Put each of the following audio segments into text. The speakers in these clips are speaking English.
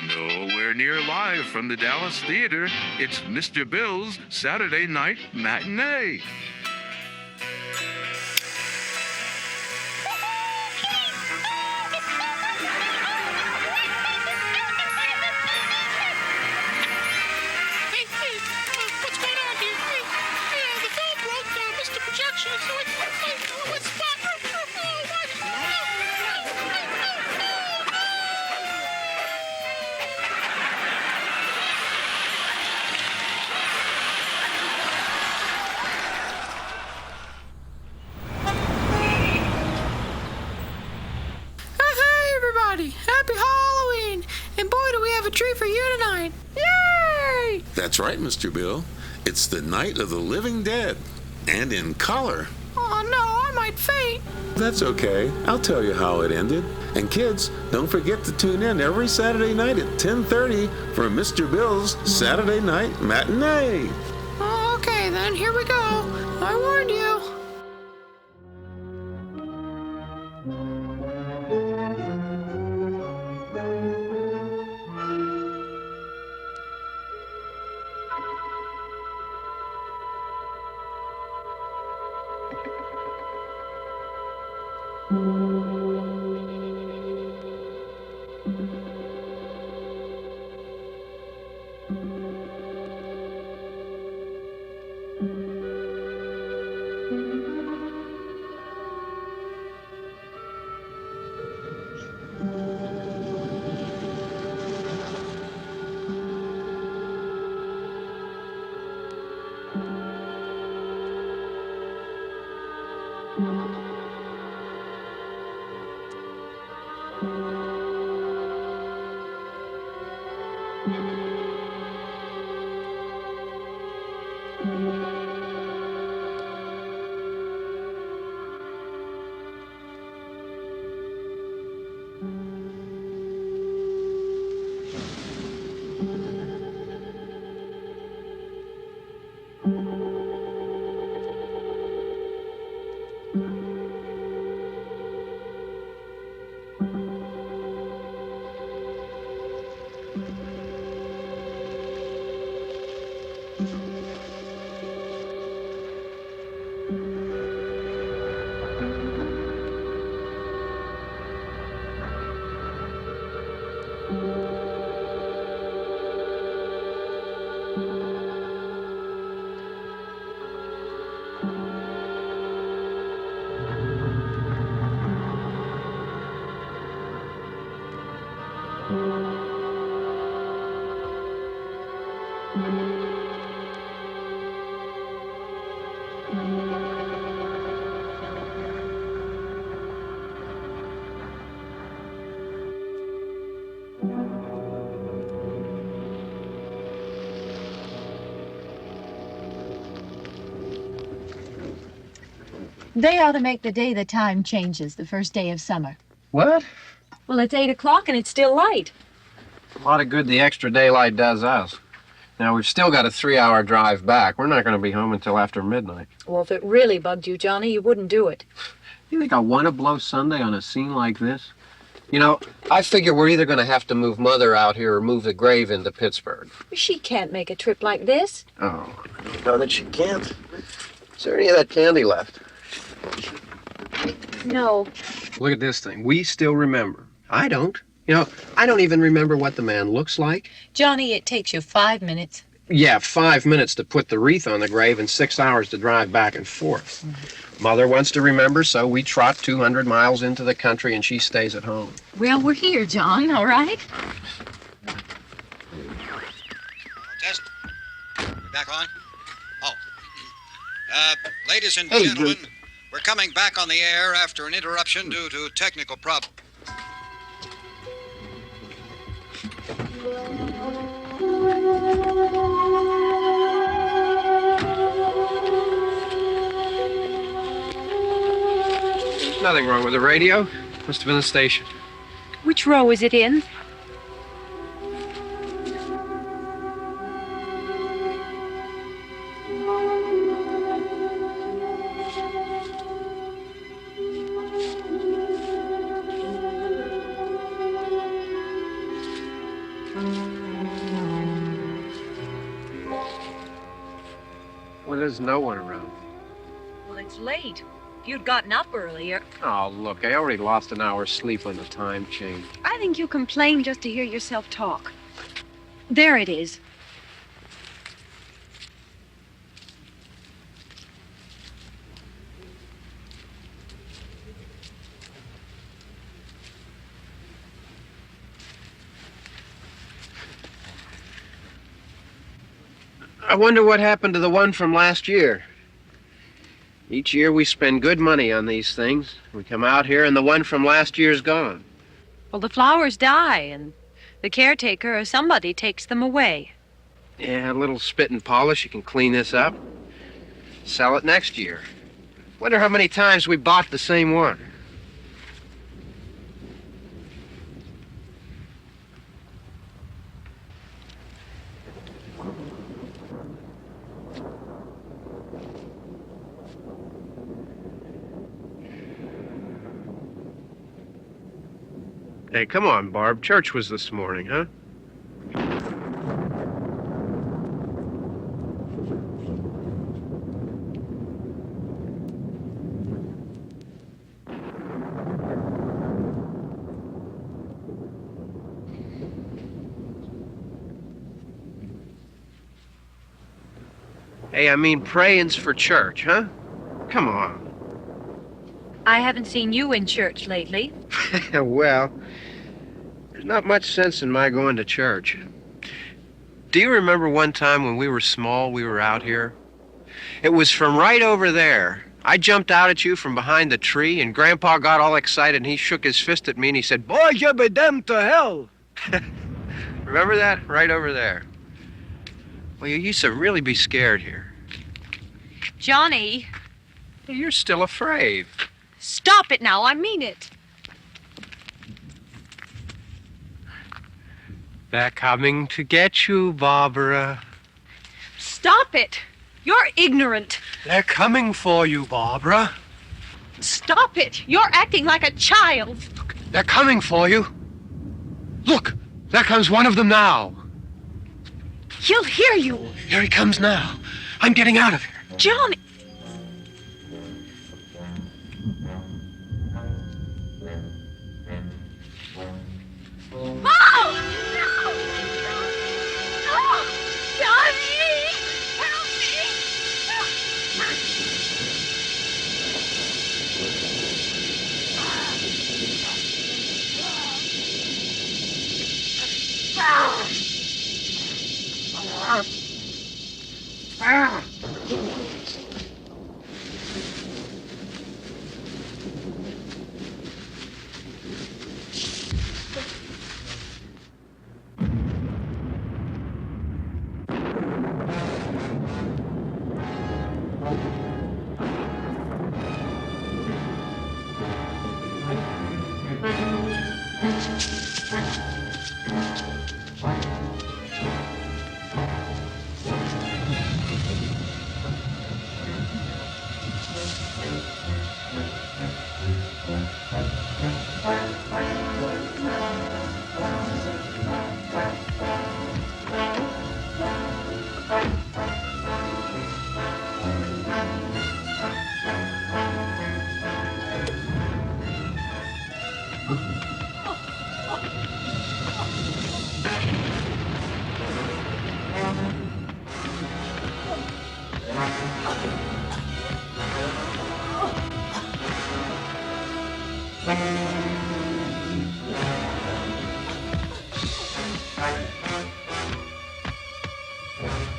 Nowhere near live from the Dallas Theater, it's Mr. Bill's Saturday Night Matinee. What's going on here? The film broke, missed the projection, so it's fun. Hey, everybody! Happy Halloween! And boy, do we have a treat for you tonight! Yay! That's right, Mr. Bill. It's the Night of the Living Dead. And in color. Oh, no, I might faint. That's okay. I'll tell you how it ended. And kids, don't forget to tune in every Saturday night at 10:30 for Mr. Bill's Saturday Night Matinee. Okay, then, here we go. I warned you. They ought to make the day the time changes, the first day of summer. What? Well, it's 8 o'clock and it's still light. A lot of good the extra daylight does us. Now, we've still got a 3-hour drive back. We're not going to be home until after midnight. Well, if it really bugged you, Johnny, you wouldn't do it. You think I want to blow Sunday on a scene like this? You know, I figure we're either going to have to move Mother out here or move the grave into Pittsburgh. She can't make a trip like this. Oh, I don't know that she can't. Is there any of that candy left? No. Look at this thing. We still remember. I don't. You know, I don't even remember what the man looks like. Johnny, it takes you 5 minutes. Yeah, 5 minutes to put the wreath on the grave and 6 hours to drive back and forth. Mother wants to remember, so we trot 200 miles into the country and she stays at home. Well, we're here, John, all right? Test. We back on? Oh. Ladies and Hey, gentlemen, we're coming back on the air after an interruption due to technical problem. There's nothing wrong with the radio. Must have been the station. Which row is it in? Well, there's no one around. Well, it's late. If you'd gotten up earlier. Oh, look, I already lost an hour's sleep on the time change. I think you complain just to hear yourself talk. There it is. I wonder what happened to the one from last year. Each year we spend good money on these things. We come out here and the one from last year's gone. Well, the flowers die, and the caretaker or somebody takes them away. Yeah, a little spit and polish. You can clean this up. Sell it next year. Wonder how many times we bought the same one. Hey, come on, Barb. Church was this morning, huh? Hey, I mean, praying's for church, huh? Come on. I haven't seen you in church lately. Well, there's not much sense in my going to church. Do you remember one time when we were small, we were out here? It was from right over there. I jumped out at you from behind the tree, and Grandpa got all excited, and he shook his fist at me, and he said, "Boys, you'll be damned to hell." Remember that? Right over there. Well, you used to really be scared here. Johnny, You're still afraid. stop it now. I mean it. They're coming to get you, Barbara. Stop it. You're ignorant. They're coming for you, Barbara. Stop it. You're acting like a child. They're coming for you. Look, there comes one of them now. He'll hear you. Here he comes now. I'm getting out of here. Johnny. Mom! No! No! Johnny!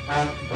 Help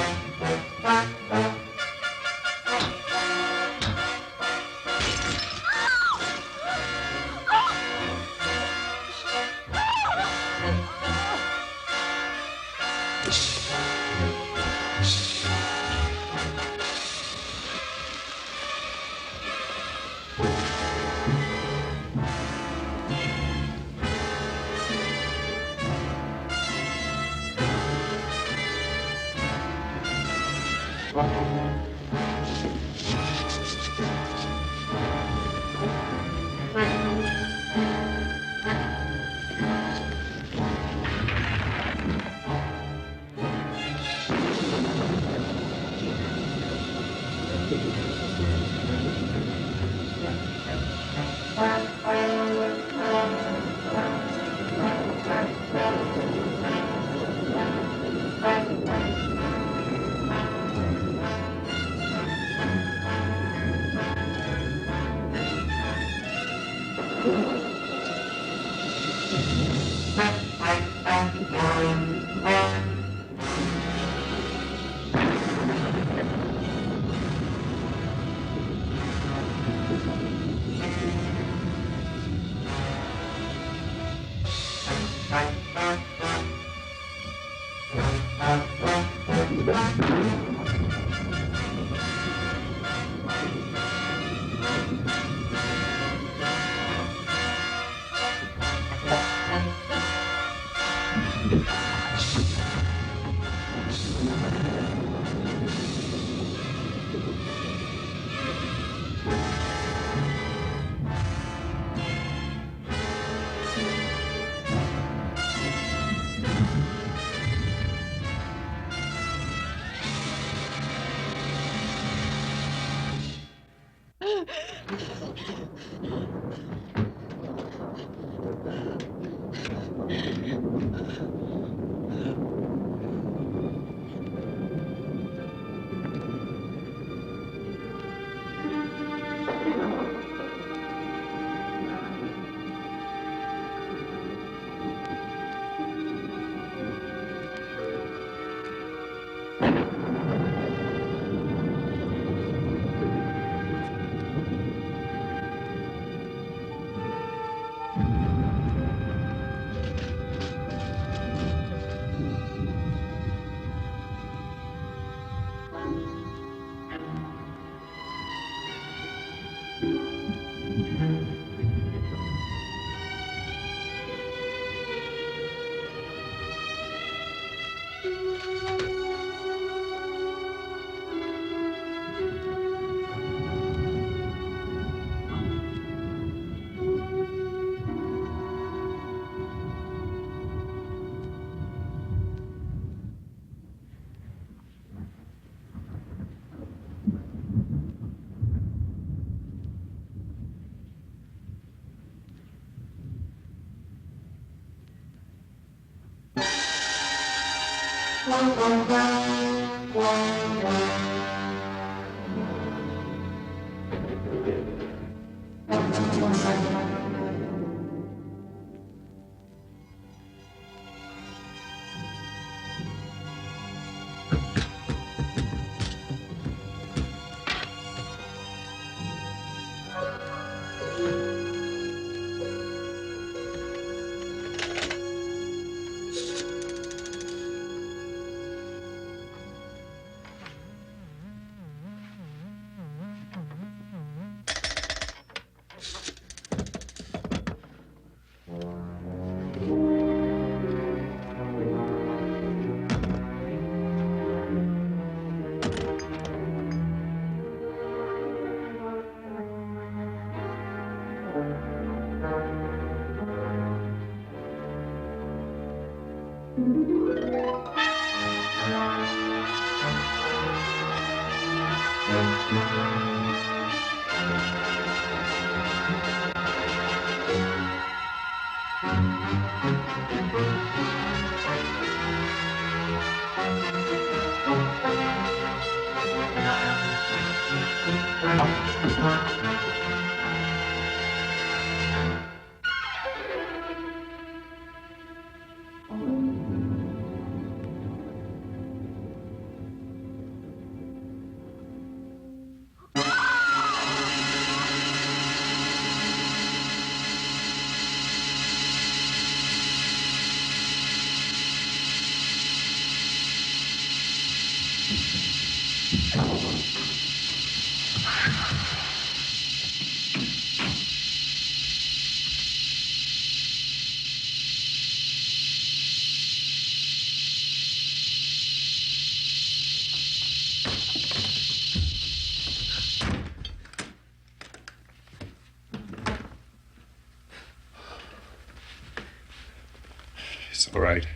It's all right.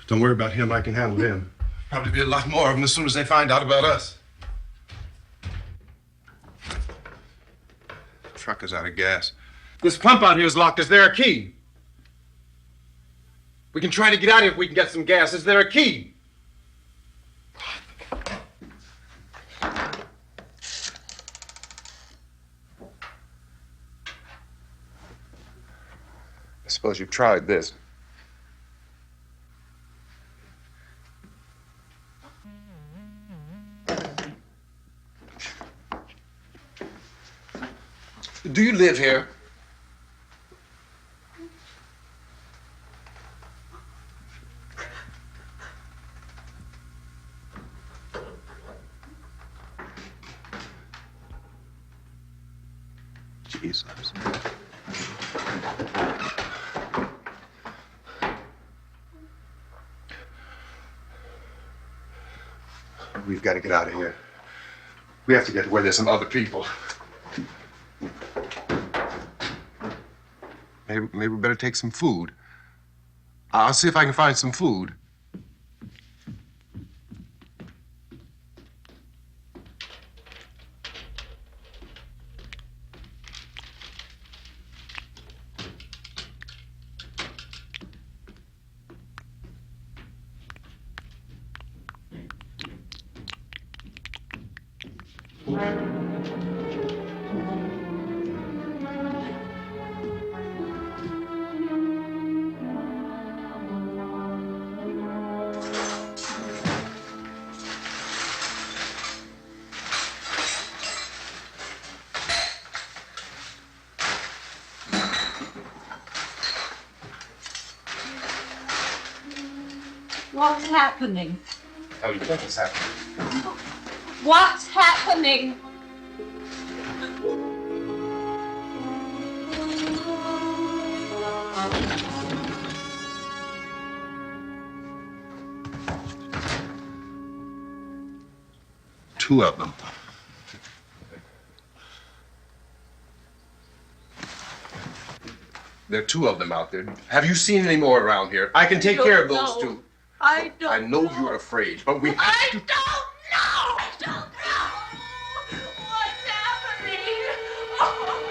Don't worry about him. I can handle him. Probably be a lot more of them as soon as they find out about us. The truck is out of gas. This pump out here is locked. Is there a key? We can try to get out here if we can get some gas. Is there a key? suppose you've tried this. Do you live here? Jesus. We've got to get out of here. We have to get to where there's some other people. Maybe we better take some food. I'll see if I can find some food. What's happening? Oh, you think it's happening? What's happening? Two of them. There are two of them out there. Have you seen any more around here? I can take care of those two. I don't I know you're afraid, but we have I to... don't know! I don't know! What's happening? Oh.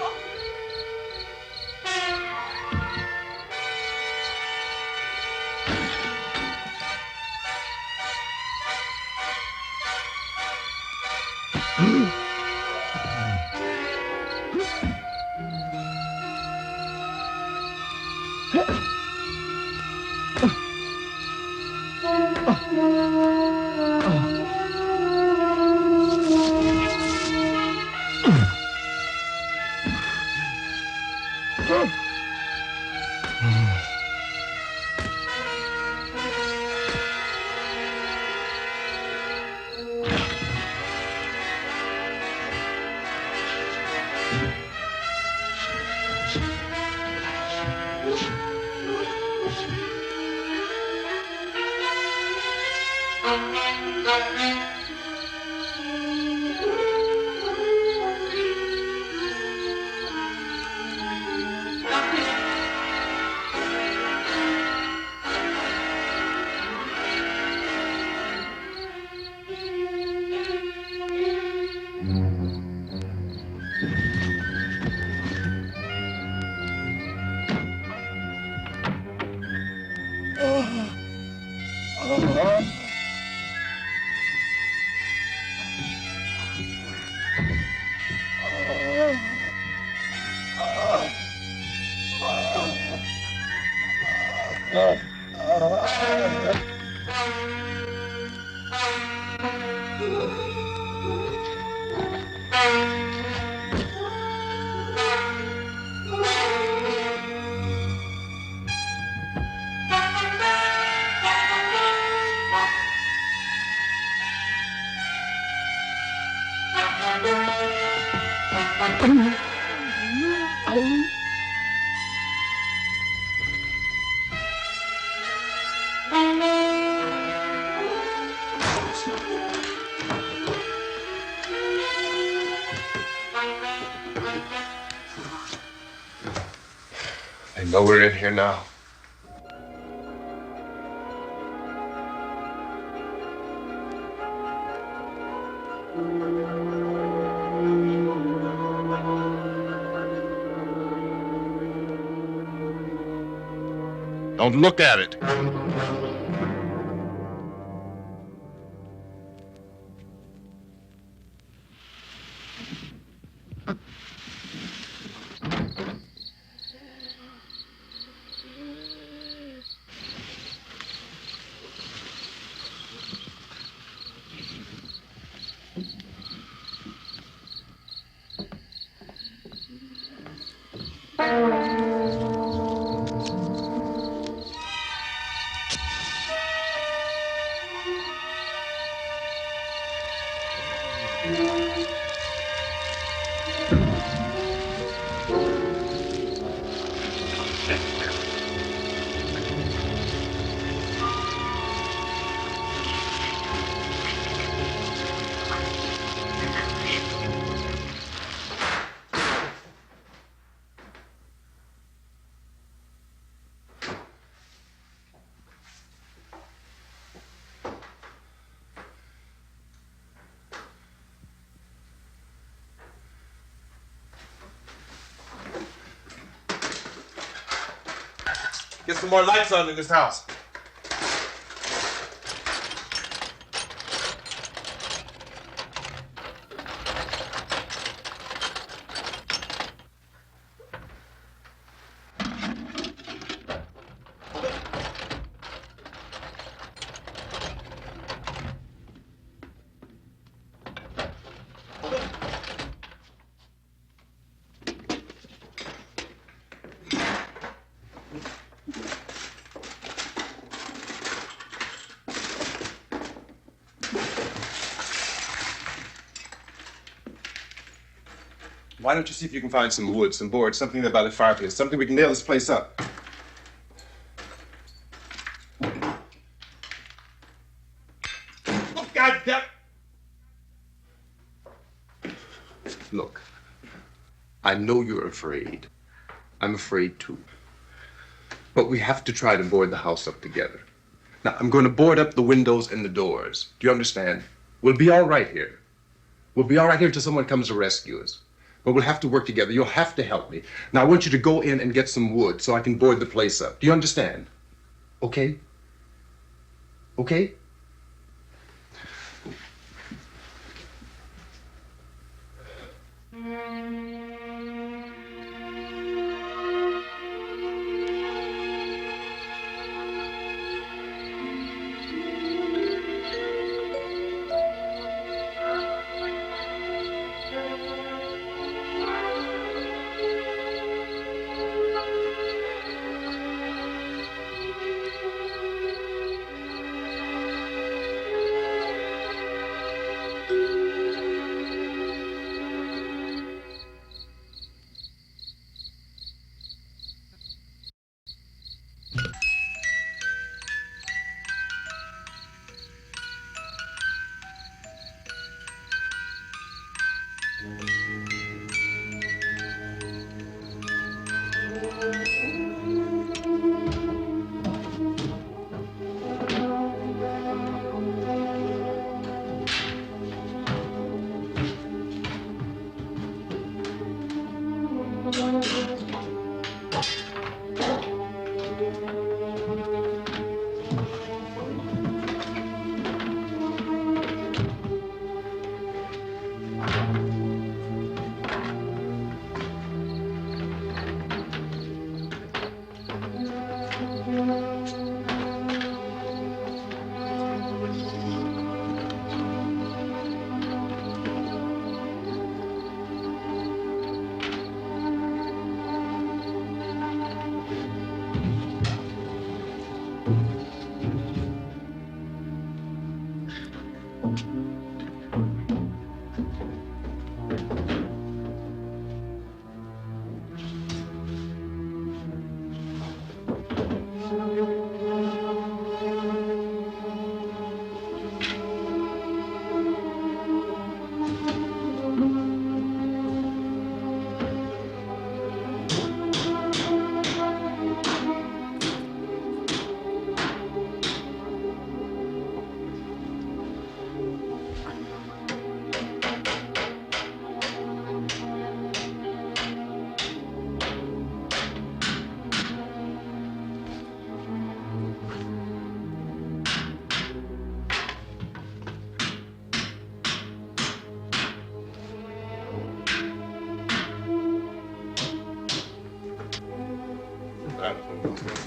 I know we're in here now. Don't look at it. Get some more lights on in this house. Why don't you see if you can find some wood, some board, something there by the fireplace, something we can nail this place up. Oh, God damn! Look, I know you're afraid. I'm afraid too. But we have to try to board the house up together. Now, I'm going to board up the windows and the doors. Do you understand? We'll be all right here. We'll be all right here until someone comes to rescue us. But we'll have to work together. You'll have to help me. Now, I want you to go in and get some wood so I can board the place up. Do you understand? Okay? Okay?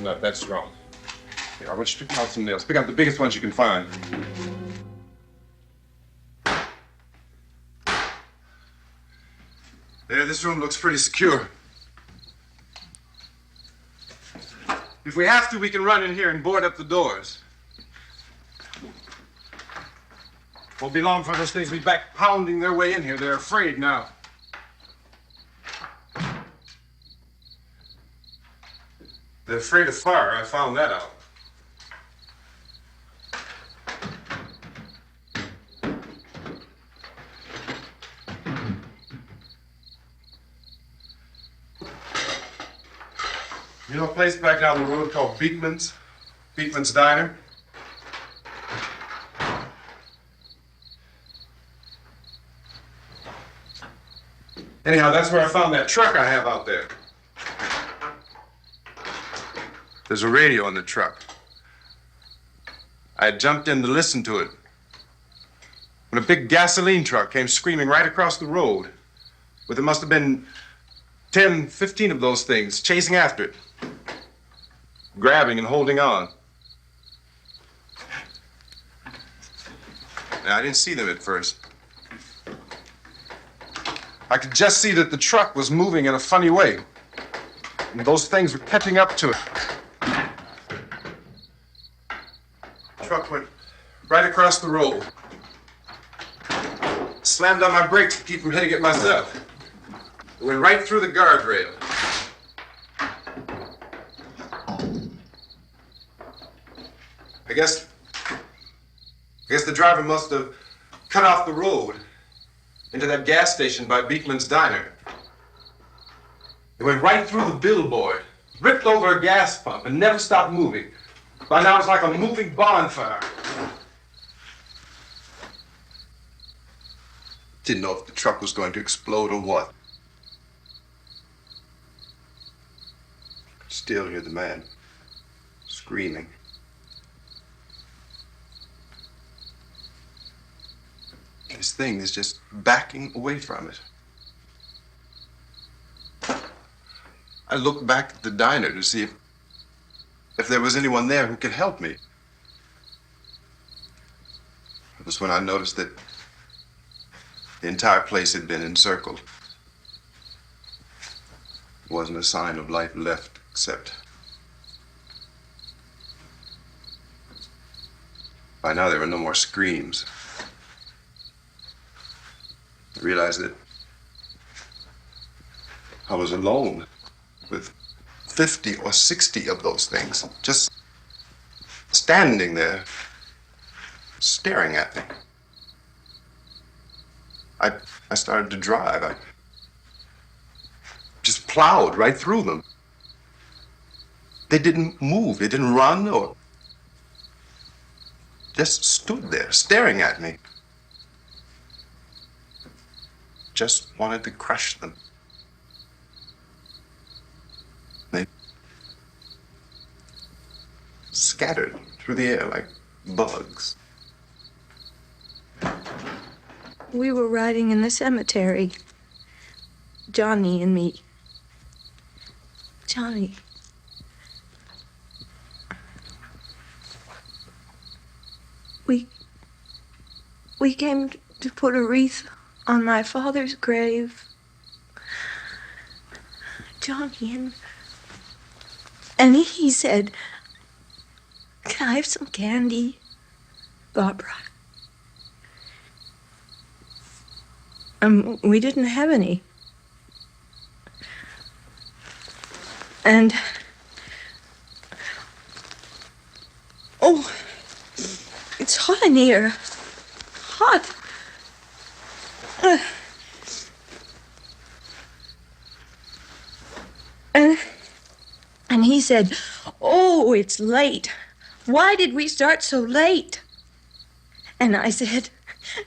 Not that strong. Here, I want you to pick out some nails. Pick out the biggest ones you can find. There, this room looks pretty secure. If we have to, we can run in here and board up the doors. Won't be long for those things to be back pounding their way in here. They're afraid now. They're afraid of fire. I found that out. You know a place back down the road called Beekman's? Beekman's Diner? Anyhow, that's where I found that truck I have out there. There's a radio in the truck. I had jumped in to listen to it when a big gasoline truck came screaming right across the road. But there must have been 10, 15 of those things chasing after it, grabbing and holding on. Now, I didn't see them at first. I could just see that the truck was moving in a funny way, and those things were catching up to it. The truck went right across the road. Slammed on my brakes to keep from hitting it myself. It went right through the guardrail. I guess the driver must have cut off the road into that gas station by Beekman's Diner. It went right through the billboard, ripped over a gas pump, and never stopped moving. By now it's like a moving bonfire. Didn't know if the truck was going to explode or what. Could still hear the man screaming. This thing is just backing away from it. I looked back at the diner to see if there was anyone there who could help me. It was when I noticed that the entire place had been encircled. There wasn't a sign of life left except by now there were no more screams. I realized that I was alone with 50 or 60 of those things, just standing there, staring at me. I started to drive. I just plowed right through them. They didn't move. They didn't run or just stood there, staring at me. Just wanted to crush them. They scattered through the air like bugs. We were riding in the cemetery, Johnny and me. Johnny. We came to put a wreath on my father's grave. Johnny, and he said, "Can I have some candy, Barbara?" We didn't have any. And oh, it's hot in here. Hot. And he said, "Oh, it's late. Why did we start so late?" And I said,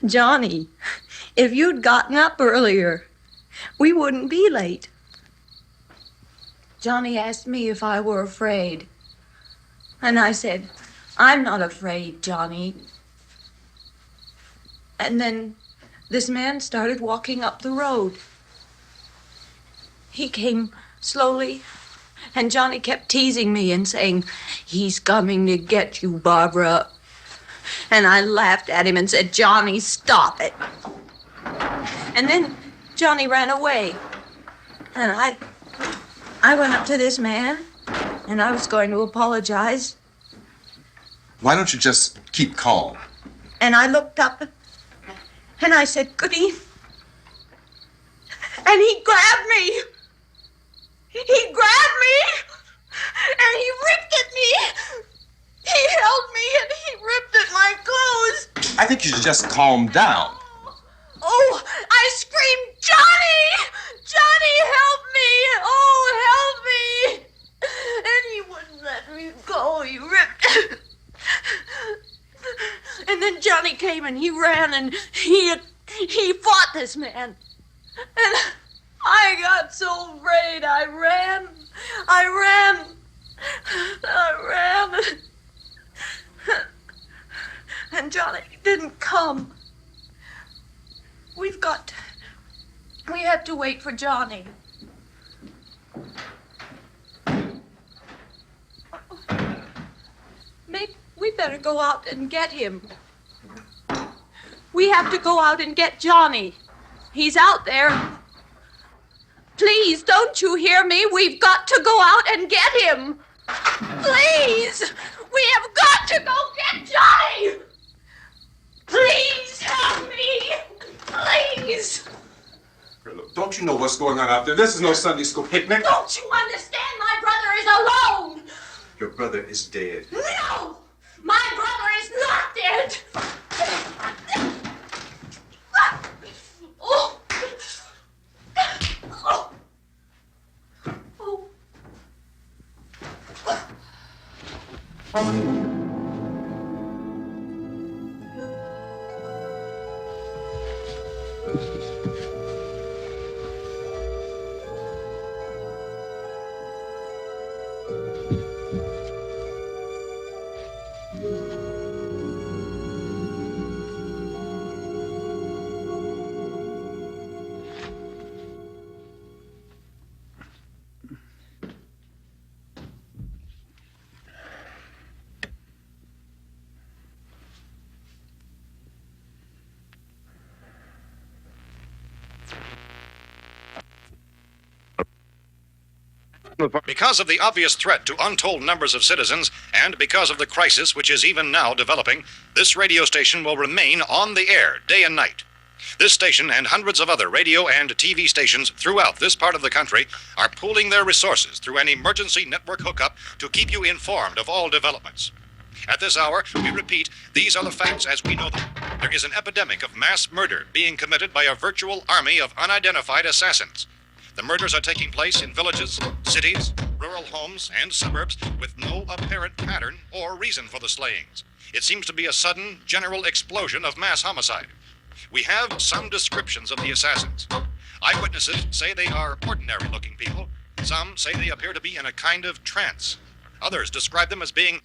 "Johnny, if you'd gotten up earlier, we wouldn't be late." Johnny asked me if I were afraid. And I said, "I'm not afraid, Johnny." And then this man started walking up the road. He came slowly, and Johnny kept teasing me and saying, "He's coming to get you, Barbara." And I laughed at him and said, "Johnny, stop it." And then Johnny ran away. And I went up to this man, and I was going to apologize. Why don't you just keep calm? And I looked up, and I said, "Good evening." And he grabbed me. He grabbed me, and he ripped at me. He held me, and he ripped at my clothes. I think you should just calm down. Oh, I screamed, "Johnny! Johnny, help me! Oh, help me!" And he wouldn't let me go. He ripped. And then Johnny came and he ran and he fought this man. And I got so afraid. I ran. didn't come. We have to wait for Johnny. Maybe we better go out and get him. We have to go out and get Johnny. He's out there. Please, don't you hear me? We've got to go out and get him. Please, we have got to go get Johnny. Please help me. Please. Look, don't you know what's going on out there? This is no Sunday school picnic. Don't you understand? My brother is alone. Your brother is dead. No, my brother is not dead. Oh. Oh. Oh. Because of the obvious threat to untold numbers of citizens, and because of the crisis which is even now developing, this radio station will remain on the air day and night. This station and hundreds of other radio and TV stations throughout this part of the country are pooling their resources through an emergency network hookup to keep you informed of all developments. At this hour, we repeat, these are the facts as we know them. There is an epidemic of mass murder being committed by a virtual army of unidentified assassins. The murders are taking place in villages, cities, rural homes, and suburbs with no apparent pattern or reason for the slayings. It seems to be a sudden, general explosion of mass homicide. We have some descriptions of the assassins. Eyewitnesses say they are ordinary-looking people. Some say they appear to be in a kind of trance. Others describe them as being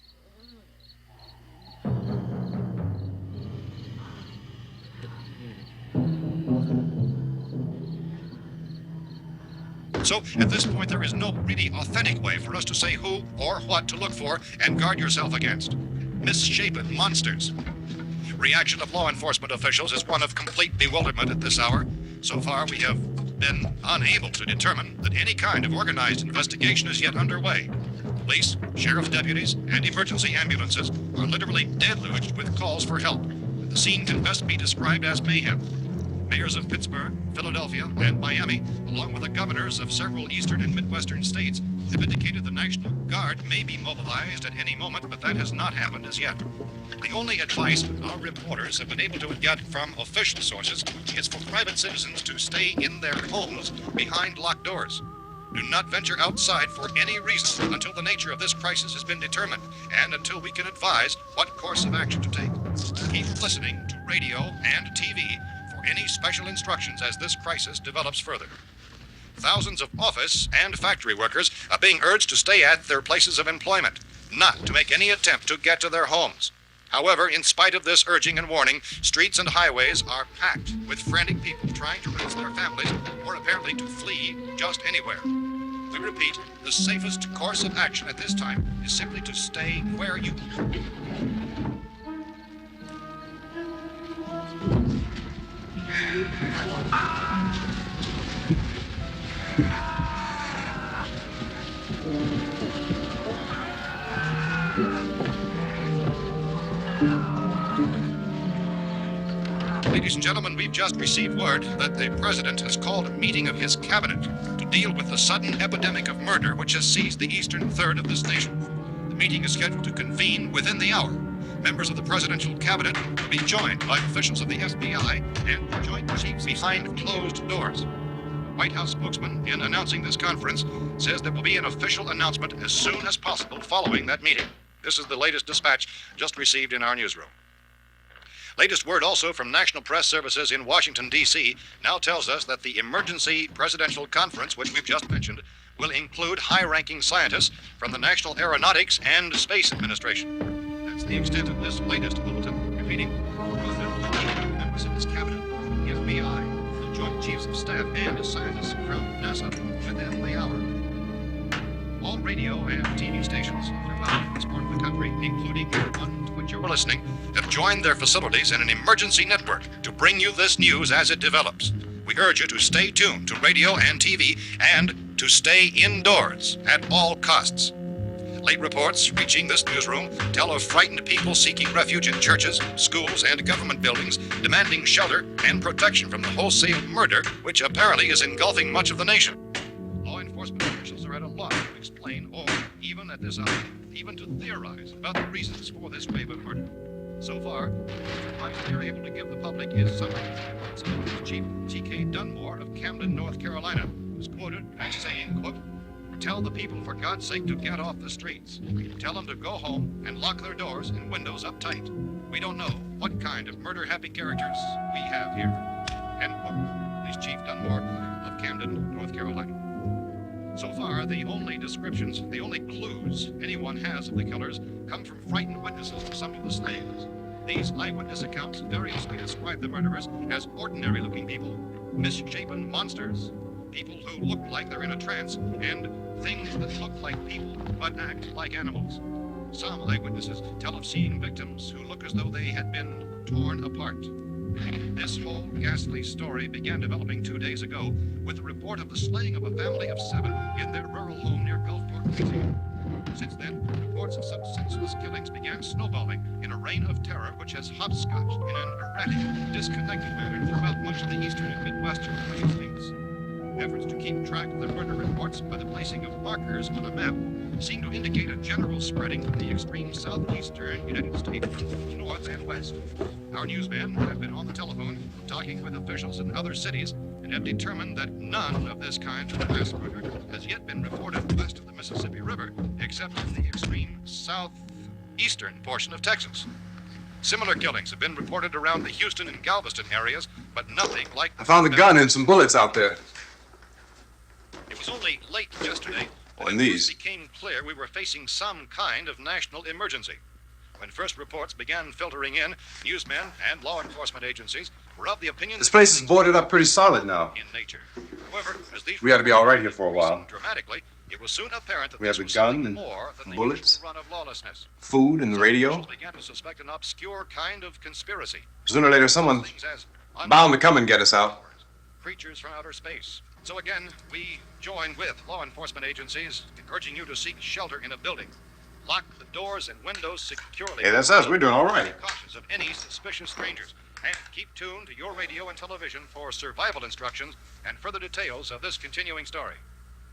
So, at this point, there is no really authentic way for us to say who or what to look for and guard yourself against. Misshapen monsters. Reaction of law enforcement officials is one of complete bewilderment at this hour. So far, we have been unable to determine that any kind of organized investigation is yet underway. Police, sheriff's deputies, and emergency ambulances are literally deluged with calls for help. The scene can best be described as mayhem. Mayors of Pittsburgh, Philadelphia, and Miami, along with the governors of several eastern and midwestern states, have indicated the National Guard may be mobilized at any moment, but that has not happened as yet. The only advice our reporters have been able to get from official sources is for private citizens to stay in their homes behind locked doors. Do not venture outside for any reason until the nature of this crisis has been determined and until we can advise what course of action to take. Keep listening to radio and TV for any special instructions as this crisis develops further. Thousands of office and factory workers are being urged to stay at their places of employment, not to make any attempt to get to their homes. However, in spite of this urging and warning, streets and highways are packed with frantic people trying to release their families or apparently to flee just anywhere. We repeat, the safest course of action at this time is simply to stay where you Ladies and gentlemen, we've just received word that the President has called a meeting of his cabinet to deal with the sudden epidemic of murder which has seized the eastern third of this nation. The meeting is scheduled to convene within the hour. Members of the presidential cabinet will be joined by officials of the FBI and joint chiefs behind closed doors. The White House spokesman, in announcing this conference, says there will be an official announcement as soon as possible following that meeting. This is the latest dispatch just received in our newsroom. Latest word also from National Press Services in Washington, D.C. now tells us that the emergency presidential conference, which we've just mentioned, will include high-ranking scientists from the National Aeronautics and Space Administration. That's the extent of this latest bulletin. Repeating. chiefs of staff and scientists from NASA within the hour. All radio and TV stations throughout this part of the country, including the one to which you are listening, have joined their facilities in an emergency network to bring you this news as it develops. We urge you to stay tuned to radio and TV and to stay indoors at all costs. Late reports reaching this newsroom tell of frightened people seeking refuge in churches, schools, and government buildings, demanding shelter and protection from the wholesale murder which apparently is engulfing much of the nation. Law enforcement officials are at a loss to explain or, even at this hour, even to theorize about the reasons for this wave of murder. So far, the advice they're able to give the public is summary. Chief T.K. Dunmore of Camden, North Carolina, was quoted as saying, quote, "Tell the people, for God's sake, to get off the streets. Tell them to go home and lock their doors and windows up tight. We don't know what kind of murder-happy characters we have here." End quote. This Chief Dunmore of Camden, North Carolina. So far, the only descriptions, the only clues anyone has of the killers come from frightened witnesses of some of the slayings. These eyewitness accounts variously describe the murderers as ordinary-looking people, misshapen monsters, people who look like they're in a trance, and things that look like people but act like animals. Some eyewitnesses tell of seeing victims who look as though they had been torn apart. This whole ghastly story began developing 2 days ago with the report of the slaying of a family of 7 in their rural home near Gulfport, Louisiana. Since then, reports of such senseless killings began snowballing in a reign of terror which has hopscotched in an erratic, disconnected manner throughout much of the eastern and midwestern United States. Efforts to keep track of the murder reports by the placing of markers on a map seem to indicate a general spreading from the extreme southeastern United States to the north and west. Our newsmen have been on the telephone talking with officials in other cities and have determined that none of this kind of mass murder has yet been reported west of the Mississippi River, except in the extreme southeastern portion of Texas. Similar killings have been reported around the Houston and Galveston areas, but nothing like... I found a gun and some bullets out there. It was only late yesterday that and it these. became clear we were facing some kind of national emergency. When first reports began filtering in, newsmen and law enforcement agencies were of the opinion This place is boarded up pretty solid now. in nature. However, as these We ought to be all right here for a while. reports dramatically, it was soon apparent that We have this the was gun something and more than the bullets. usual run of lawlessness. Food and the radio. Officials began to suspect an obscure kind of conspiracy. Sooner or later, someone's Things as bound to come and get us out. creatures from outer space. So again, we join with law enforcement agencies in urging you to seek shelter in a building. Lock the doors and windows securely. Hey, that's us. We're doing all right. Be cautious of any suspicious strangers. And keep tuned to your radio and television for survival instructions and further details of this continuing story.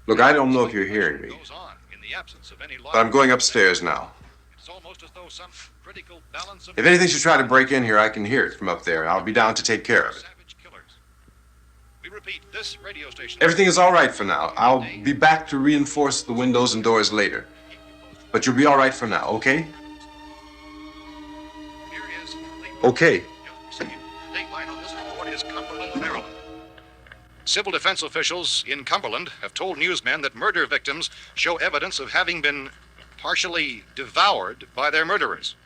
Look, I don't know if you're hearing me, Goes on in the absence of any law. but I'm going upstairs now. It's almost as though some critical balance of If anything should try to break in here, I can hear it from up there. I'll be down to take care of it. savage killers. We repeat, this radio station. Everything is all right for now. I'll be back to reinforce the windows and doors later. But you'll be all right for now, okay? Here is the Okay. Dateline on this report is Cumberland, Maryland. Civil defense officials in Cumberland have told newsmen that murder victims show evidence of having been partially devoured by their murderers.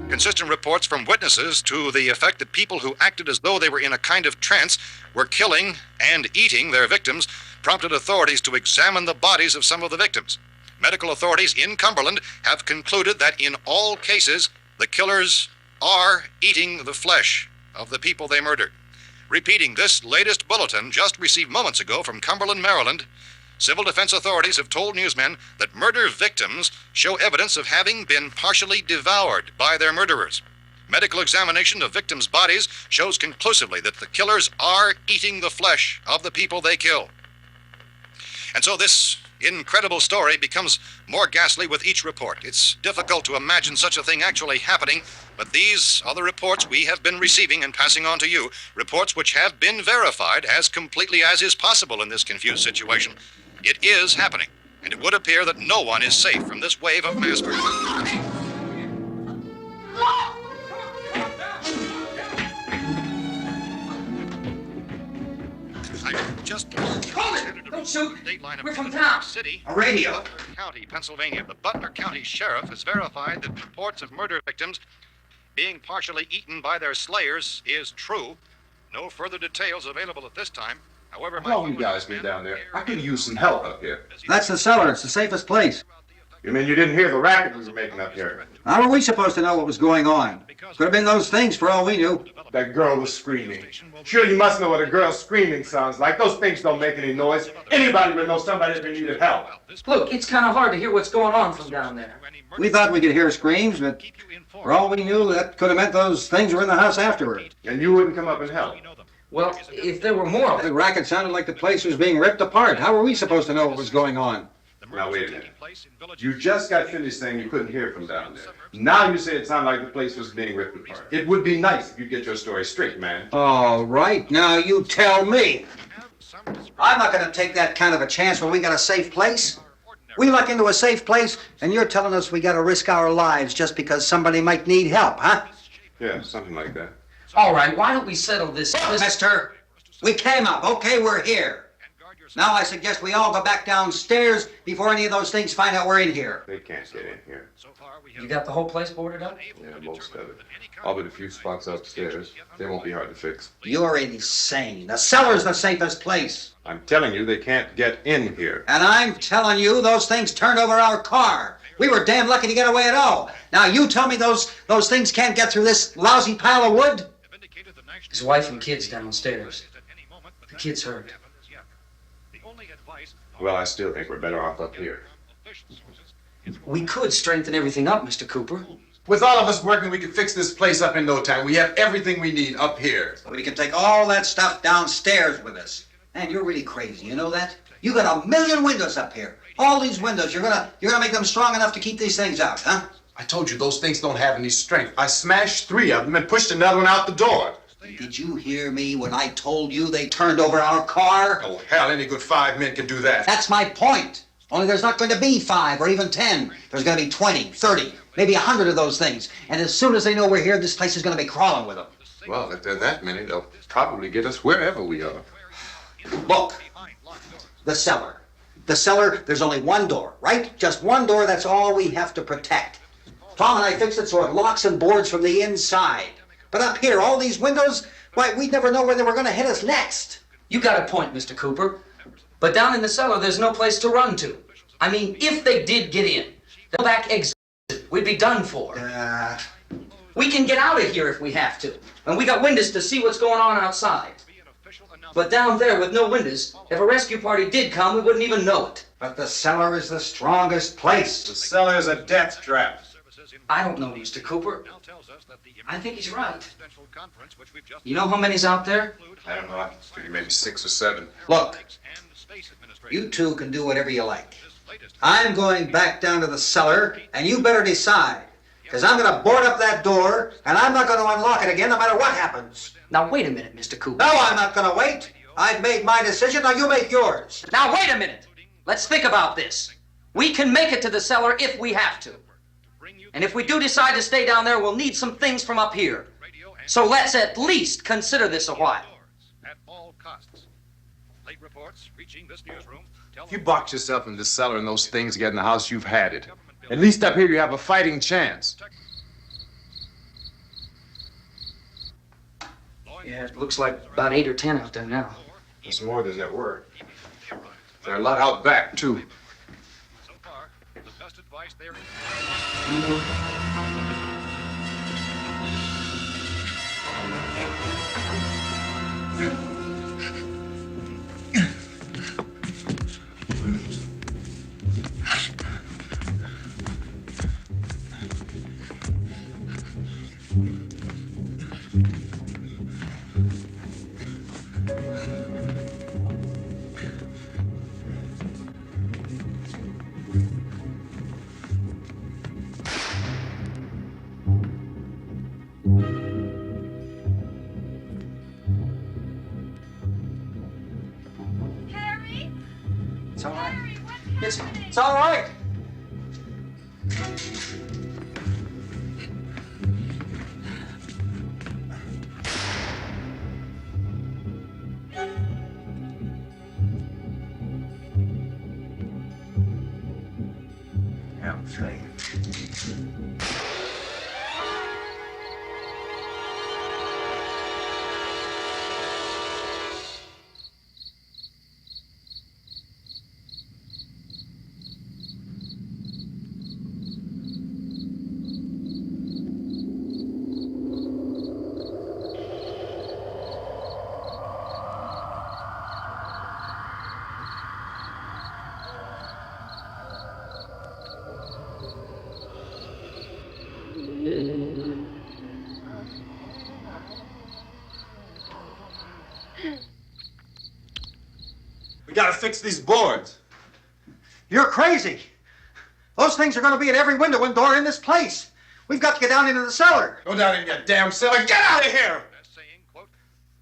Consistent reports from witnesses to the effect that people who acted as though they were in a kind of trance were killing and eating their victims prompted authorities to examine the bodies of some of the victims. Medical authorities in Cumberland have concluded that in all cases, the killers are eating the flesh of the people they murdered. Repeating this latest bulletin just received moments ago from Cumberland, Maryland, civil defense authorities have told newsmen that murder victims show evidence of having been partially devoured by their murderers. Medical examination of victims' bodies shows conclusively that the killers are eating the flesh of the people they kill. And so this incredible story becomes more ghastly with each report. It's difficult to imagine such a thing actually happening, but these are the reports we have been receiving and passing on to you, reports which have been verified as completely as is possible in this confused situation. It is happening, and it would appear that no one is safe from this wave of mass murder. Just Hold it! Don't shoot! Dateline of We're from town. City, A radio. Butler County, Pennsylvania. The Butler County Sheriff has verified that reports of murder victims being partially eaten by their slayers is true. No further details available at this time. However, How long you guys been down there? I could use some help up here. That's the cellar. It's the safest place. You mean you didn't hear the racket we were making up here? How were we supposed to know what was going on? Could have been those things for all we knew. That girl was screaming. Sure, you must know what a girl screaming sounds like. Those things don't make any noise. Anybody would know somebody that needed help. Look, it's kind of hard to hear what's going on from down there. We thought we could hear screams, but for all we knew, that could have meant those things were in the house afterward. And you wouldn't come up and help. Well, if there were more of The it. racket sounded like the place was being ripped apart. How were we supposed to know what was going on? Now, wait a minute. You just got finished saying you couldn't hear from down there. Now you say it sounded like the place was being ripped apart. It would be nice if you get your story straight, man. All right, now you tell me. I'm not going to take that kind of a chance when we got a safe place. We luck into a safe place, and you're telling us we got to risk our lives just because somebody might need help, huh? Yeah, something like that. All right, why don't we settle this? Mister, we came up. Okay, we're here. Now I suggest we all go back downstairs before any of those things find out we're in here. They can't get in here. You got the whole place boarded up? Yeah, most of it. All but a few spots upstairs. They won't be hard to fix. You're insane. The cellar's the safest place. I'm telling you, they can't get in here. And I'm telling you, those things turned over our car. We were damn lucky to get away at all. Now you tell me those things can't get through this lousy pile of wood? His wife and kids downstairs. The kid's hurt. Well, I still think we're better off up here. We could strengthen everything up, Mr. Cooper. With all of us working, we can fix this place up in no time. We have everything we need up here. We can take all that stuff downstairs with us. Man, you're really crazy, you know that? You got 1,000,000 windows up here. All these windows, you're gonna make them strong enough to keep these things out, huh? I told you those things don't have any strength. I smashed 3 of them and pushed another one out the door. Did you hear me when I told you they turned over our car? Oh, hell, any good 5 men can do that. That's my point. Only there's not going to be 5 or even 10. There's going to be 20, 30, maybe 100 of those things. And as soon as they know we're here, this place is going to be crawling with them. Well, if there are that many, they'll probably get us wherever we are. Look, the cellar. The cellar, there's only one door, right? Just one door, that's all we have to protect. Tom and I fixed it so it locks and boards from the inside. But up here, all these windows, why, we'd never know where they were going to hit us next. You got a point, Mr. Cooper. But down in the cellar, there's no place to run to. I mean, if they did get in, the back exit, we'd be done for. We can get out of here if we have to. And we got windows to see what's going on outside. But down there with no windows, if a rescue party did come, we wouldn't even know it. But the cellar is the strongest place. The cellar is a death trap. I don't know, Mr. Cooper. I think he's right. You know how many's out there? I don't know. I figure maybe 6 or 7. Look, you two can do whatever you like. I'm going back down to the cellar, and you better decide. Because I'm going to board up that door, and I'm not going to unlock it again no matter what happens. Now, wait a minute, Mr. Cooper. No, I'm not going to wait. I've made my decision, now you make yours. Now, wait a minute. Let's think about this. We can make it to the cellar if we have to. And if we do decide to stay down there, we'll need some things from up here. So let's at least consider this a while. At all costs. Late reports reaching this newsroom. If you box yourself in the cellar and those things get in the house, you've had it. At least up here you have a fighting chance. Yeah, it looks like about 8 or 10 out there now. There's more than there were. There are a lot out back, too. So far, the best advice there It's all right. It's all right. I'm afraid. We gotta fix these boards. You're crazy. Those things are going to be at every window and door in this place. We've got to get down into the cellar. Go down in your damn cellar. Get out of here! Saying, quote,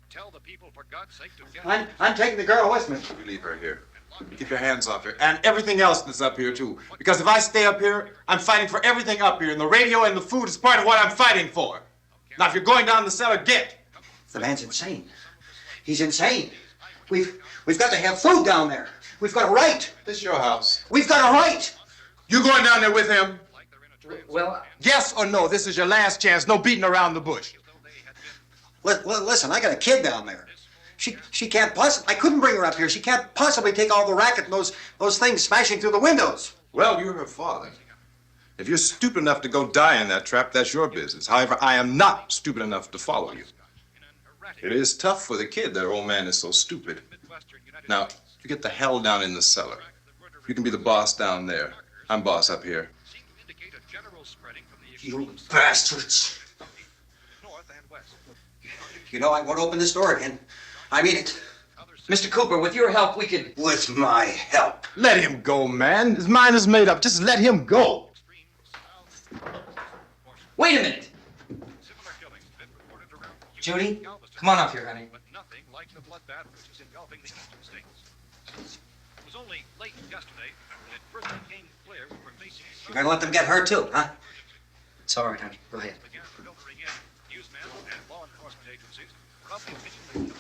tell the people for God's sake to get I'm taking the girl with me. You leave her here. Keep your hands off her. And everything else that's up here, too. Because if I stay up here, I'm fighting for everything up here. And the radio and the food is part of what I'm fighting for. Now, if you're going down the cellar, get. The man's insane. He's insane. We've got to have food down there. We've got a right. This is your house. We've got a right. You going down there with him? Well, Yes or no? This is your last chance. No beating around the bush. Listen, I got a kid down there. She can't possibly. I couldn't bring her up here. She can't possibly take all the racket and those things smashing through the windows. Well, you're her father. If you're stupid enough to go die in that trap, that's your business. However, I am not stupid enough to follow you. It is tough for the kid that old man is so stupid. Now, you get the hell down in the cellar. You can be the boss down there. I'm boss up here. You bastards. You know, I won't open this door again. I mean it. Mr. Cooper, with your help, we could... With my help. Let him go, man. His mind is made up. Just let him go. Wait a minute. Judy, come on up here, honey. But nothing like the bloodbath which is engulfing the eastern states. It was only late yesterday when it first became clear we were facing... You're gonna let them get hurt too, huh? It's all right, honey. Go ahead. Began filtering in. Newsmen and law enforcement agencies were up pitching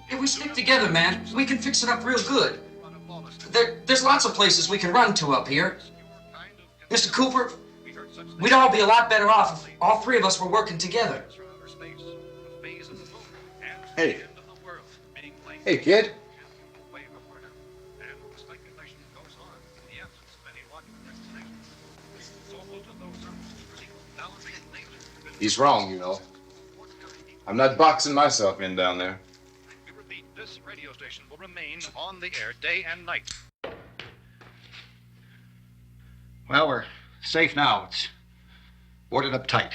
If we stick together, man, we can fix it up real good. There's lots of places we can run to up here. Mr. Cooper, we'd all be a lot better off if all three of us were working together. Hey. Hey, kid. He's wrong, you know. I'm not boxing myself in down there. We repeat, this radio station will remain on the air day and night. Well, we're safe now. It's boarded up tight.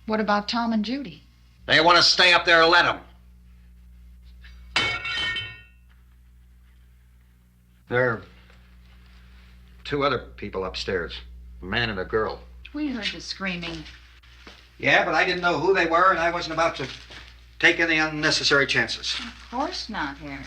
What about Tom and Judy? They want to stay up there, let them. There are two other people upstairs, a man and a girl. We heard the screaming. Yeah, but I didn't know who they were, and I wasn't about to take any unnecessary chances. Of course not, Harry.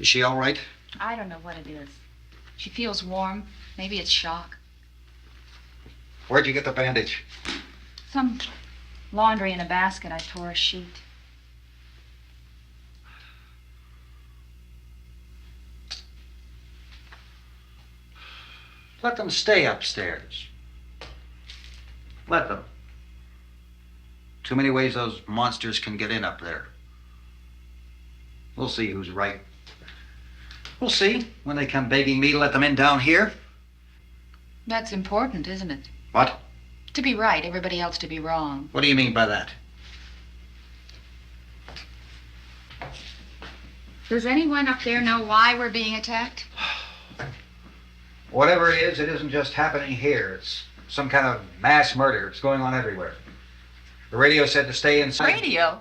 Is she all right? I don't know what it is. She feels warm. Maybe it's shock. Where'd you get the bandage? Some laundry in a basket. I tore a sheet. Let them stay upstairs. Let them. Too many ways those monsters can get in up there. We'll see who's right. We'll see when they come begging me to let them in down here. That's important, isn't it? What? To be right, everybody else to be wrong. What do you mean by that? Does anyone up there know why we're being attacked? Whatever it isn't just happening here. It's some kind of mass murder. It's going on everywhere. The radio said to stay inside. Radio?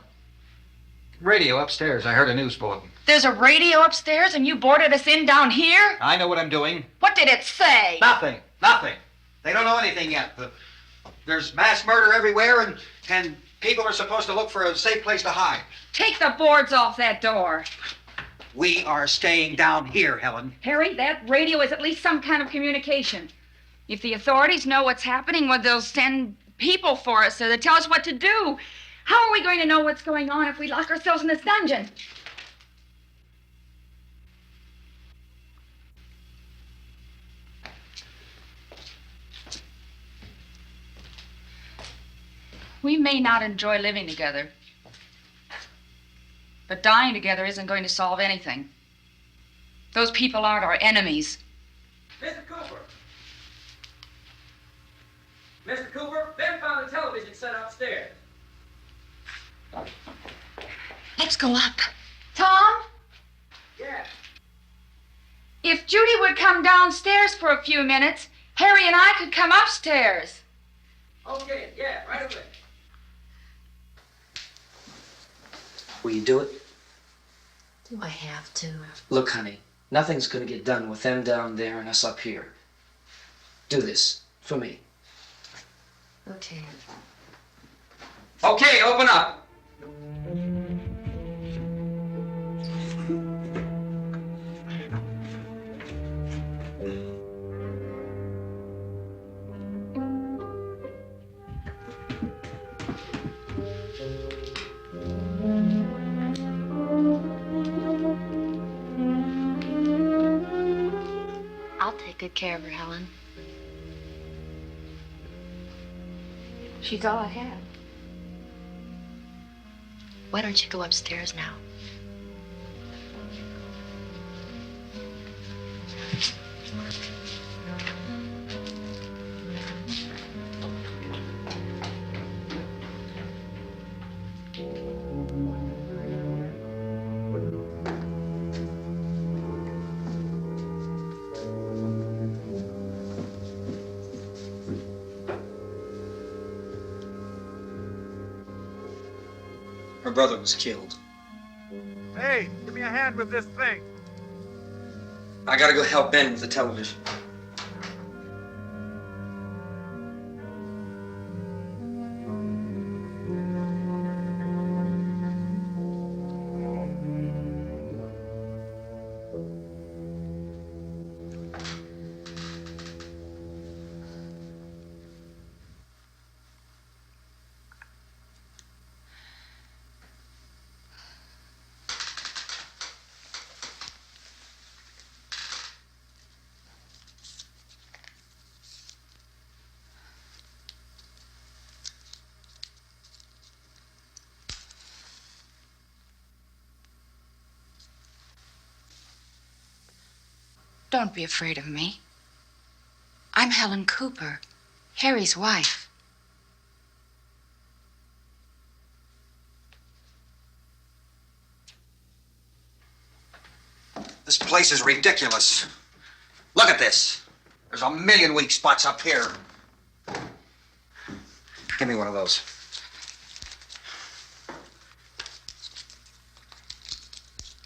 Radio upstairs. I heard a news bulletin. There's a radio upstairs and you boarded us in down here? I know what I'm doing. What did it say? Nothing. Nothing. They don't know anything yet. There's mass murder everywhere, and people are supposed to look for a safe place to hide. Take the boards off that door. We are staying down here, Helen. Harry, that radio is at least some kind of communication. If the authorities know what's happening, well, they'll send people for us so they tell us what to do. How are we going to know what's going on if we lock ourselves in this dungeon? We may not enjoy living together, but dying together isn't going to solve anything. Those people aren't our enemies. Mr. Cooper! Mr. Cooper, Ben found a television set upstairs. Let's go up. Tom? Yeah. If Judy would come downstairs for a few minutes, Harry and I could come upstairs. Okay, yeah, right away. Will you do it? Do I have to? Look, honey, nothing's gonna get done with them down there and us up here. Do this for me. Okay. Okay, open up. I'll take good care of her, Helen. She's all I have. Why don't you go upstairs now? Her brother was killed. Hey, give me a hand with this thing. I gotta go help Ben with the television. Don't be afraid of me. I'm Helen Cooper, Harry's wife. This place is ridiculous. Look at this. There's a million weak spots up here. Give me one of those.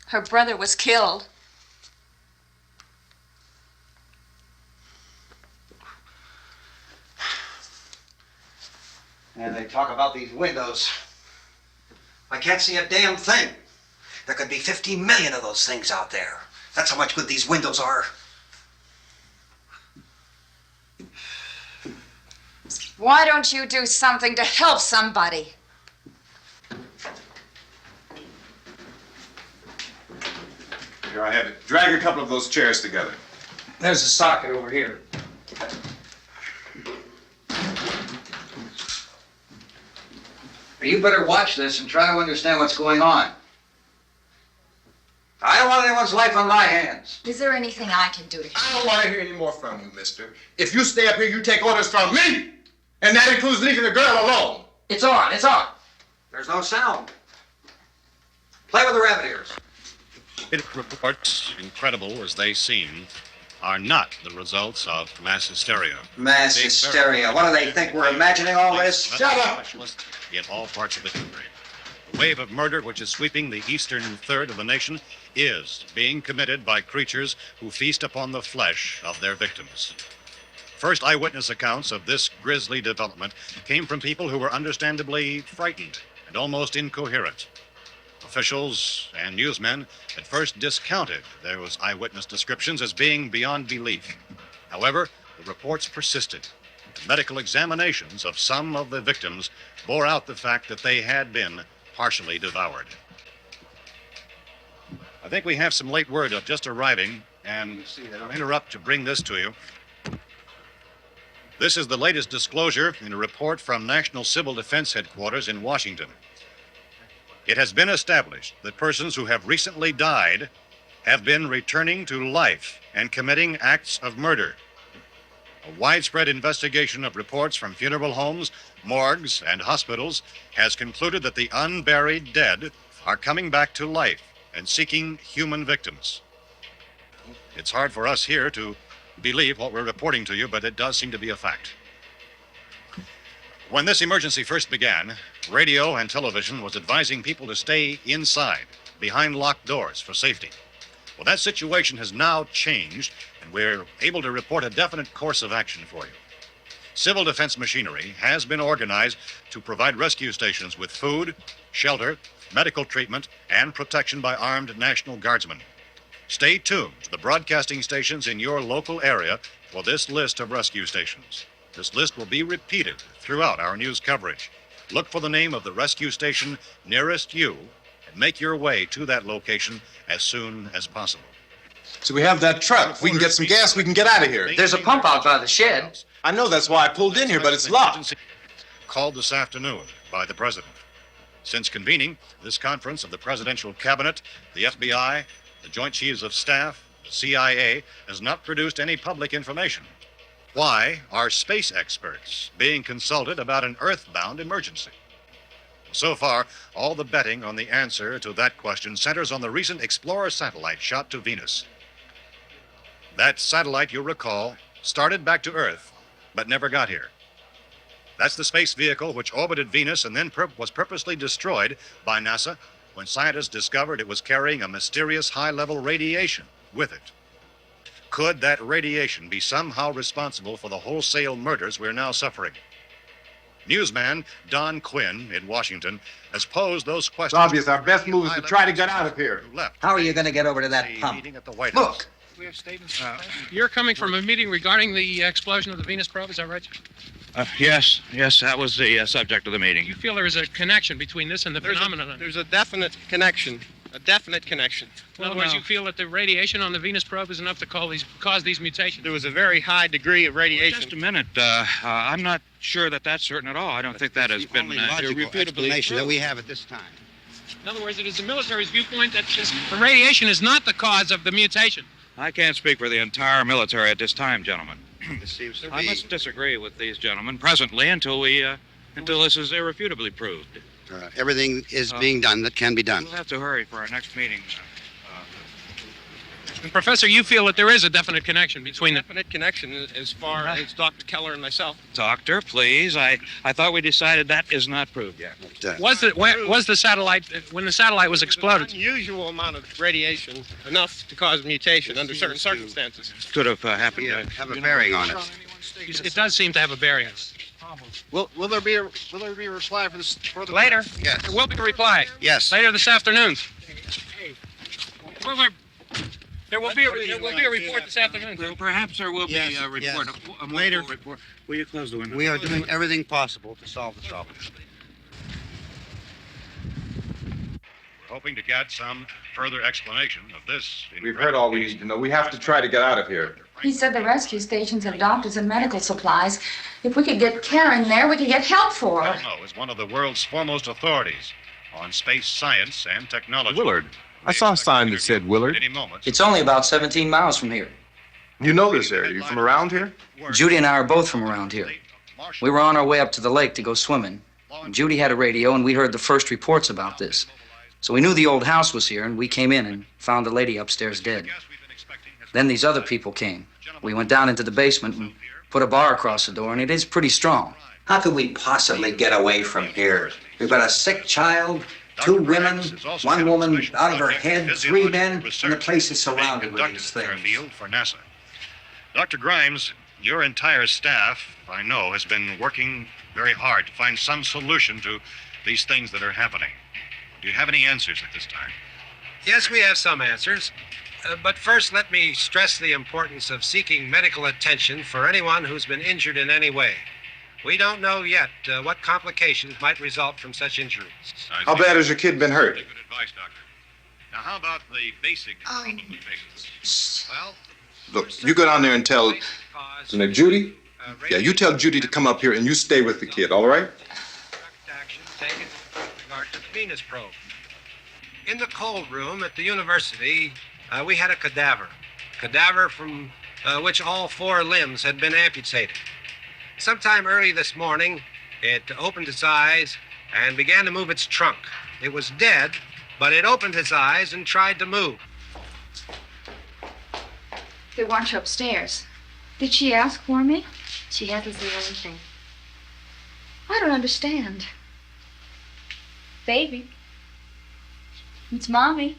Her brother was killed. And they talk about these windows. I can't see a damn thing. There could be 50 million of those things out there. That's how much good these windows are. Why don't you do something to help somebody? Here I have it. Drag a couple of those chairs together. There's a socket over here. You better watch this and try to understand what's going on. I don't want anyone's life on my hands. Is there anything I can do to help? I don't want to hear any more from you, mister. If you stay up here, you take orders from me. And that includes leaving the girl alone. It's on, it's on. There's no sound. Play with the rabbit ears. Reports, incredible as they seem, are not the results of mass hysteria. Mass hysteria. What do they think? We're imagining all this? Shut up! In all parts of the country. The wave of murder which is sweeping the eastern third of the nation is being committed by creatures who feast upon the flesh of their victims. First eyewitness accounts of this grisly development came from people who were understandably frightened and almost incoherent. Officials and newsmen at first discounted those eyewitness descriptions as being beyond belief. However, the reports persisted. The medical examinations of some of the victims bore out the fact that they had been partially devoured. I think we have some late word of just arriving, and I'll interrupt to bring this to you. This is the latest disclosure in a report from National Civil Defense Headquarters in Washington. It has been established that persons who have recently died have been returning to life and committing acts of murder. A widespread investigation of reports from funeral homes, morgues, and hospitals has concluded that the unburied dead are coming back to life and seeking human victims. It's hard for us here to believe what we're reporting to you, but it does seem to be a fact. When this emergency first began, radio and television was advising people to stay inside, behind locked doors for safety. Well, that situation has now changed, and we're able to report a definite course of action for you. Civil defense machinery has been organized to provide rescue stations with food, shelter, medical treatment, and protection by armed National Guardsmen. Stay tuned to the broadcasting stations in your local area for this list of rescue stations. This list will be repeated throughout our news coverage. Look for the name of the rescue station nearest you and make your way to that location as soon as possible. So we have that truck. If we can get some gas, we can get out of here. There's a pump out by the shed. I know, that's why I pulled in here, but it's locked. Called this afternoon by the President. Since convening this conference of the Presidential Cabinet, the FBI, the Joint Chiefs of Staff, the CIA has not produced any public information. Why are space experts being consulted about an earthbound emergency? So far, all the betting on the answer to that question centers on the recent Explorer satellite shot to Venus. That satellite, you'll recall, started back to Earth, but never got here. That's the space vehicle which orbited Venus and then was purposely destroyed by NASA when scientists discovered it was carrying a mysterious high-level radiation with it. Could that radiation be somehow responsible for the wholesale murders we're now suffering? Newsman Don Quinn in Washington has posed those questions. It's obvious our best move is to try to get out of here. How are you going to get over to that pump? At the White House. Look, We have statements. You're coming from a meeting regarding the explosion of the Venus probe, is that right? Yes, that was the subject of the meeting. You feel there is a connection between this and the phenomenon? There's a definite connection. A definite connection. In other words, you feel that the radiation on the Venus probe is enough to cause these mutations? There was a very high degree of radiation. Just a minute. I'm not sure that that's certain at all. I don't think that has been irrefutably that proved. we have at this time. In other words, it is the military's viewpoint that the radiation is not the cause of the mutation. I can't speak for the entire military at this time, gentlemen. This seems to I must disagree with these gentlemen presently until this is irrefutably proved. Everything is being done that can be done. We'll have to hurry for our next meeting. And Professor, you feel that there is a definite connection between the... Definite connection as far as Dr. Keller and myself. Doctor, please. I thought we decided that is not proved yet. Was the satellite, when the satellite was exploded? An unusual amount of radiation, enough to cause mutation under certain circumstances. Could have happened. Have a bearing on it. It does seem to have a bearing. Will there be a reply for this further? Later. Yes. There will be a reply. Yes. Later this afternoon. There will be a report this afternoon. Well, perhaps there will be a report. Yes. A Later. report. Will you close the window? We are doing everything possible to solve the problem. We're hoping to get some further explanation of this. We've heard all we need to know. We have to try to get out of here. He said the rescue stations have doctors and medical supplies. If we could get care in there, we could get help for her. Delno is one of the world's foremost authorities on space science and technology. Willard. I saw a sign that said Willard. Any moment. It's only about 17 miles from here. You know this area. You from around here? Judy and I are both from around here. We were on our way up to the lake to go swimming. And Judy had a radio, and we heard the first reports about this. So we knew the old house was here, and we came in and found the lady upstairs dead. Then these other people came. We went down into the basement and put a bar across the door, and it is pretty strong. How could we possibly get away from here? We've got a sick child, 2 women, 1 woman out of her head, 3 men, and the place is surrounded with these things. Airfield for NASA. Dr. Grimes, your entire staff, I know, has been working very hard to find some solution to these things that are happening. Do you have any answers at this time? Yes, we have some answers. But first, let me stress the importance of seeking medical attention for anyone who's been injured in any way. We don't know yet what complications might result from such injuries. How bad has your kid been hurt? Good advice, Doctor. Now, how about the basic problem of patients? Well, Look, you go down there and tell, isn't it Judy? Yeah, you tell Judy to come up here and you stay with the kid, all right? action taken with regard to the Venus probe. In the cold room at the university, we had a cadaver from which all 4 limbs had been amputated. Sometime early this morning, it opened its eyes and began to move its trunk. It was dead, but it opened its eyes and tried to move. They want you upstairs. Did she ask for me? She hasn't seen anything. I don't understand. Baby. It's Mommy.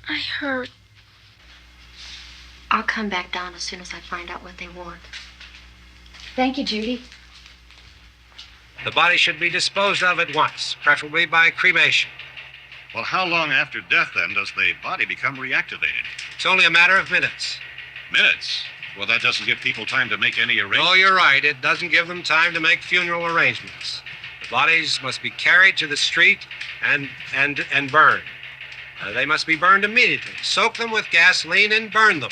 I heard. I'll come back down as soon as I find out what they want. Thank you, Judy. The body should be disposed of at once, preferably by cremation. Well, how long after death, then, does the body become reactivated? It's only a matter of minutes. Minutes? Well, that doesn't give people time to make any arrangements. Oh, you're right. It doesn't give them time to make funeral arrangements. The bodies must be carried to the street and burned. They must be burned immediately. Soak them with gasoline and burn them.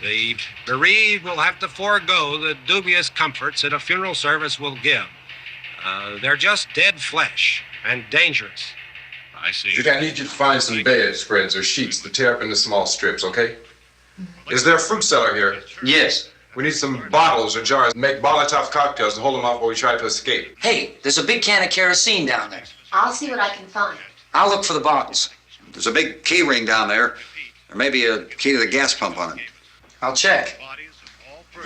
The bereaved will have to forego the dubious comforts that a funeral service will give. They're just dead flesh and dangerous. I see. Judy, I need you to find some bedspreads or sheets to tear up into small strips, okay? Is there a fruit cellar here? Yes. We need some bottles or jars. Make Molotov cocktails and hold them off while we try to escape. Hey, there's a big can of kerosene down there. I'll see what I can find. I'll look for the bottles. There's a big key ring down there. There may be a key to the gas pump on it. I'll check.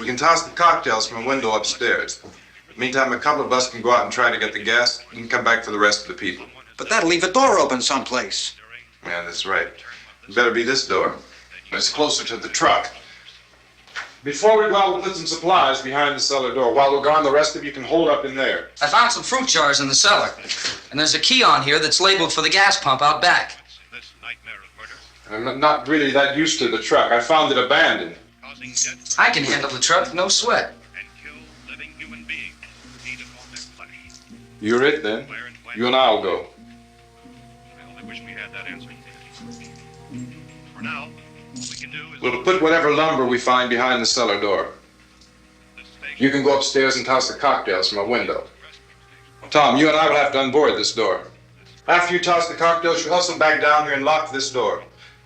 We can toss the cocktails from a window upstairs. Meantime, a couple of us can go out and try to get the gas and come back for the rest of the people. But that'll leave a door open someplace. Yeah, that's right. It better be this door. It's closer to the truck. Before we go out, we'll put some supplies behind the cellar door. While we're gone, the rest of you can hold up in there. I found some fruit jars in the cellar. And there's a key on here that's labeled for the gas pump out back. I'm not really that used to the truck. I found it abandoned. I can handle the truck, no sweat. You're it, then. You and I'll go. I only wish we had that answer. For now, all we can do is... We'll put whatever lumber we find behind the cellar door. You can go upstairs and toss the cocktails from a window. Tom, you and I will have to unboard this door. After you toss the cocktails, you hustle back down here and lock this door.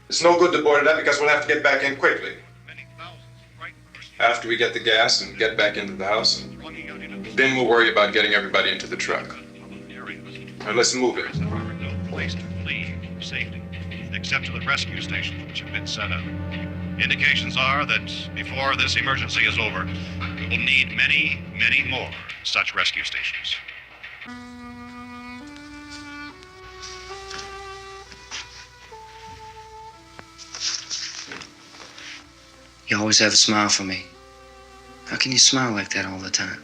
It's no good to board it up because we'll have to get back in quickly. After we get the gas and get back into the house, then we'll worry about getting everybody into the truck. Now let's move it. No place to flee for safety, except to the rescue stations which have been set up. Indications are that before this emergency is over, we will need many, many more such rescue stations. You always have a smile for me. How can you smile like that all the time?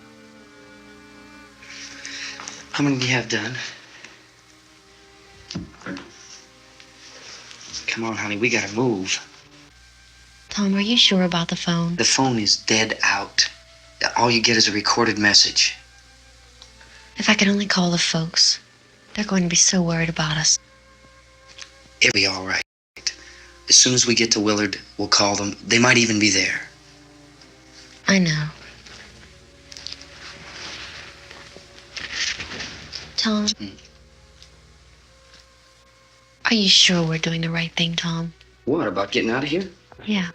How many do you have done? Come on, honey, we gotta move. Tom, are you sure about the phone? The phone is dead out. All you get is a recorded message. If I could only call the folks. They're going to be so worried about us. It'll be all right. As soon as we get to Willard, we'll call them. They might even be there. I know. Tom, are you sure we're doing the right thing, Tom? What, about getting out of here? Yeah.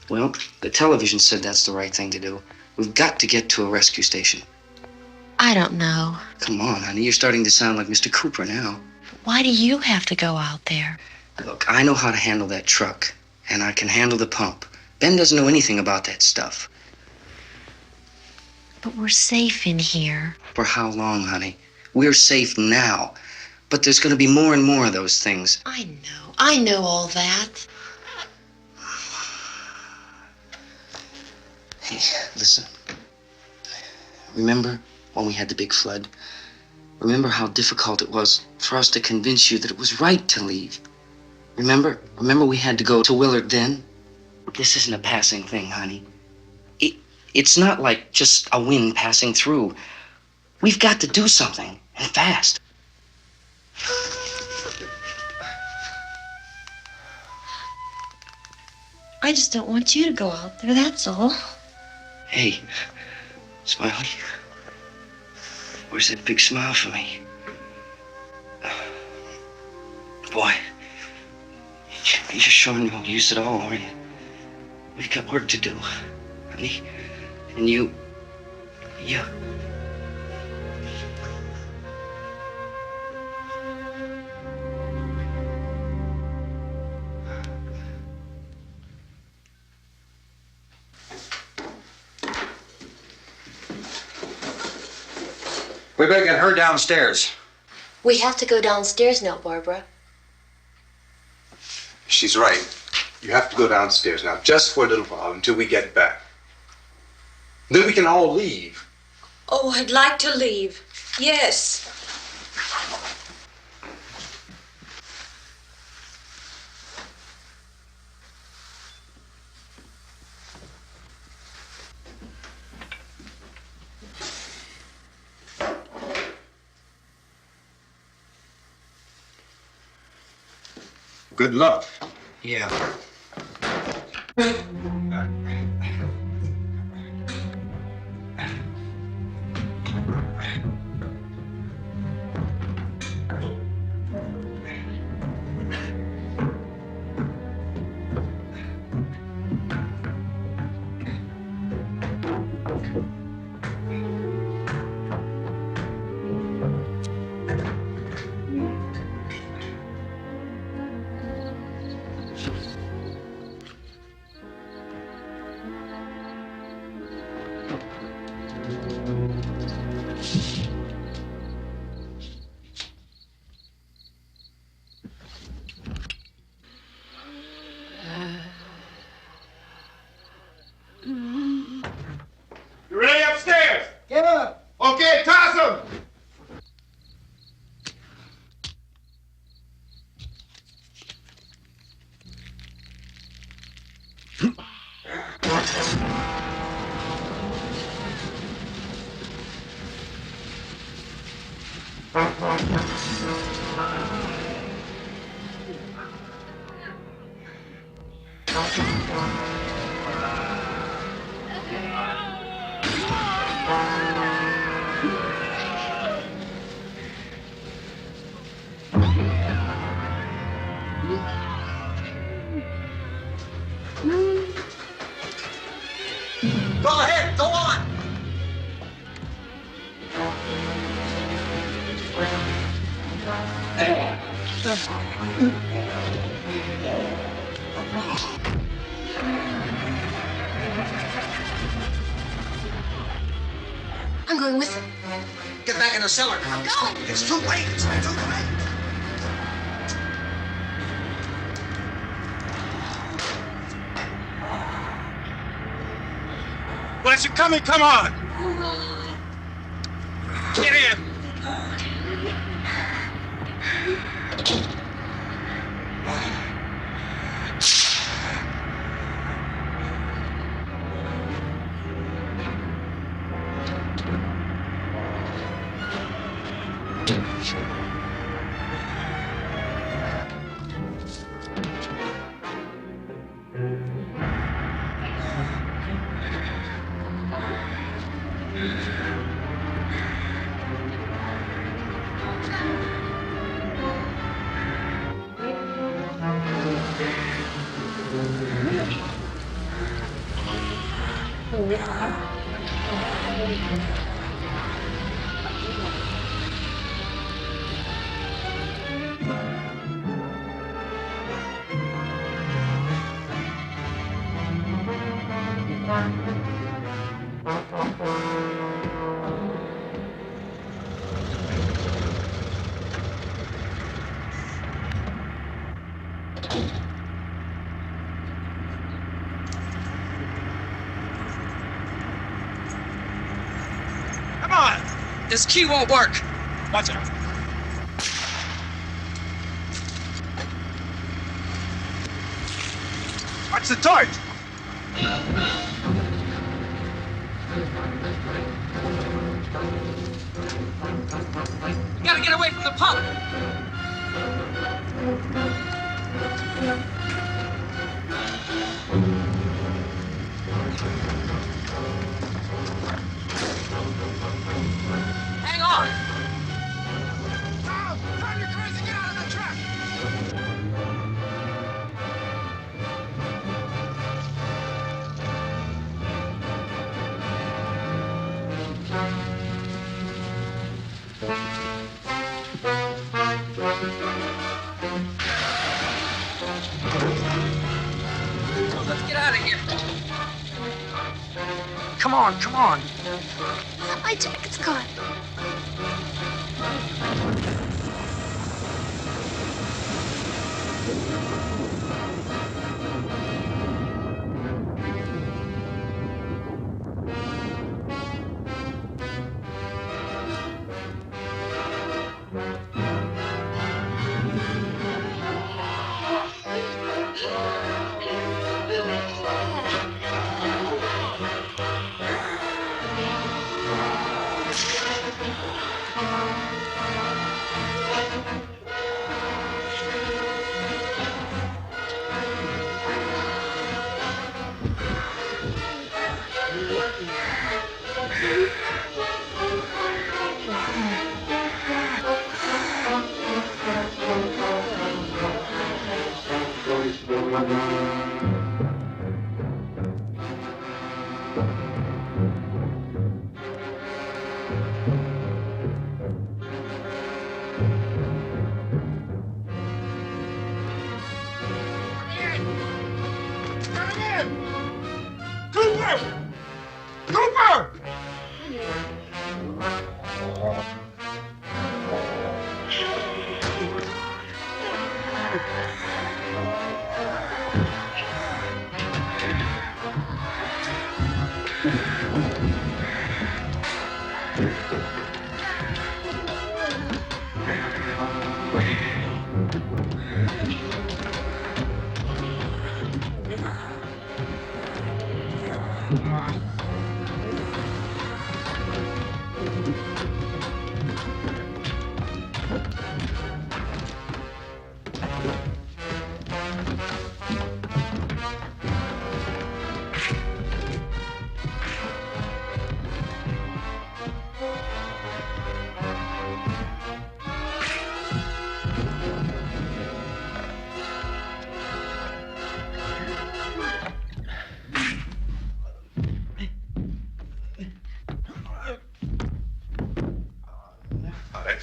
Well, the television said that's the right thing to do. We've got to get to a rescue station. I don't know. Come on, honey, you're starting to sound like Mr. Cooper now. Why do you have to go out there? Look, I know how to handle that truck, and I can handle the pump. Ben doesn't know anything about that stuff. But we're safe in here. For how long, honey? We're safe now. But there's going to be more and more of those things. I know all that. Hey, listen. Remember when we had the big flood? Remember how difficult it was for us to convince you that it was right to leave? Remember we had to go to Willard then? This isn't a passing thing, honey. It's not like just a wind passing through. We've got to do something, and fast. I just don't want you to go out there, that's all. Hey, Smiley. Where's that big smile for me? Boy, you're showing no use at all, are you? We've got work to do, honey. And you. We better get her downstairs. We have to go downstairs now, Barbara. She's right. You have to go downstairs now, just for a little while, until we get back. Then we can all leave. Oh, I'd like to leave. Yes. Good luck. Yeah. You ready upstairs? Yeah. Okay, toss him. Go ahead, go on. I'm going with him. Get back in the cellar. I'm going. It's too late. It's too late. Where's you coming? Come on. Get in. This key won't work. Watch it. Watch the torch. You gotta get away from the pump. Hang on. Tom, drive your crazy, get out of the truck. Let's get out of here. Come on, come on. My jacket's gone.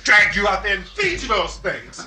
Dragged you out there and feed you those things.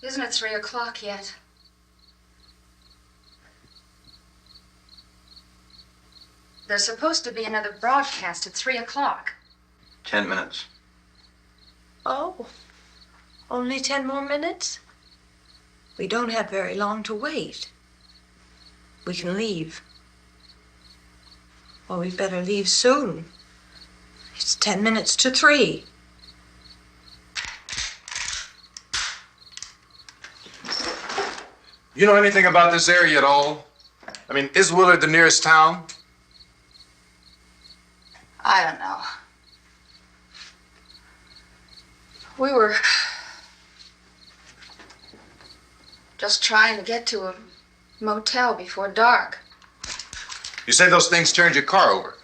Isn't it 3 o'clock yet? There's supposed to be another broadcast at 3 o'clock. 10 minutes. Oh, only 10 more minutes? We don't have very long to wait. We can leave. Well, we'd better leave soon. It's 10 minutes to 3. You know anything about this area at all? I mean, is Willard the nearest town? I don't know. We were just trying to get to a motel before dark. You say those things turned your car over.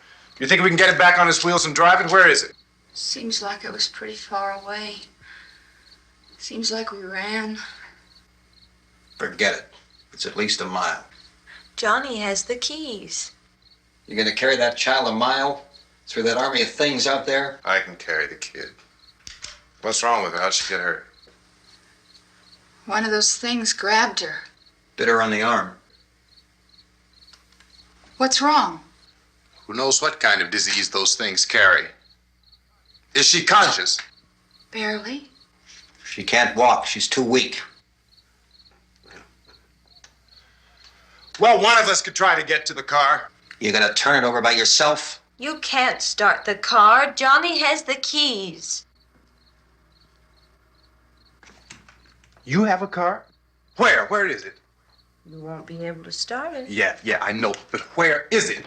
You think we can get it back on its wheels and drive it? Where is it? Seems like it was pretty far away. Seems like we ran. Forget it. It's at least a mile. Johnny has the keys. You're gonna carry that child a mile through that army of things out there? I can carry the kid. What's wrong with her? How'd she get hurt? One of those things grabbed her. Bit her on the arm. What's wrong? Who knows what kind of disease those things carry? Is she conscious? Barely. She can't walk. She's too weak. Well, one of us could try to get to the car. You gonna turn it over by yourself? You can't start the car. Johnny has the keys. You have a car? Where? Where is it? You won't be able to start it. Yeah, I know. But where is it?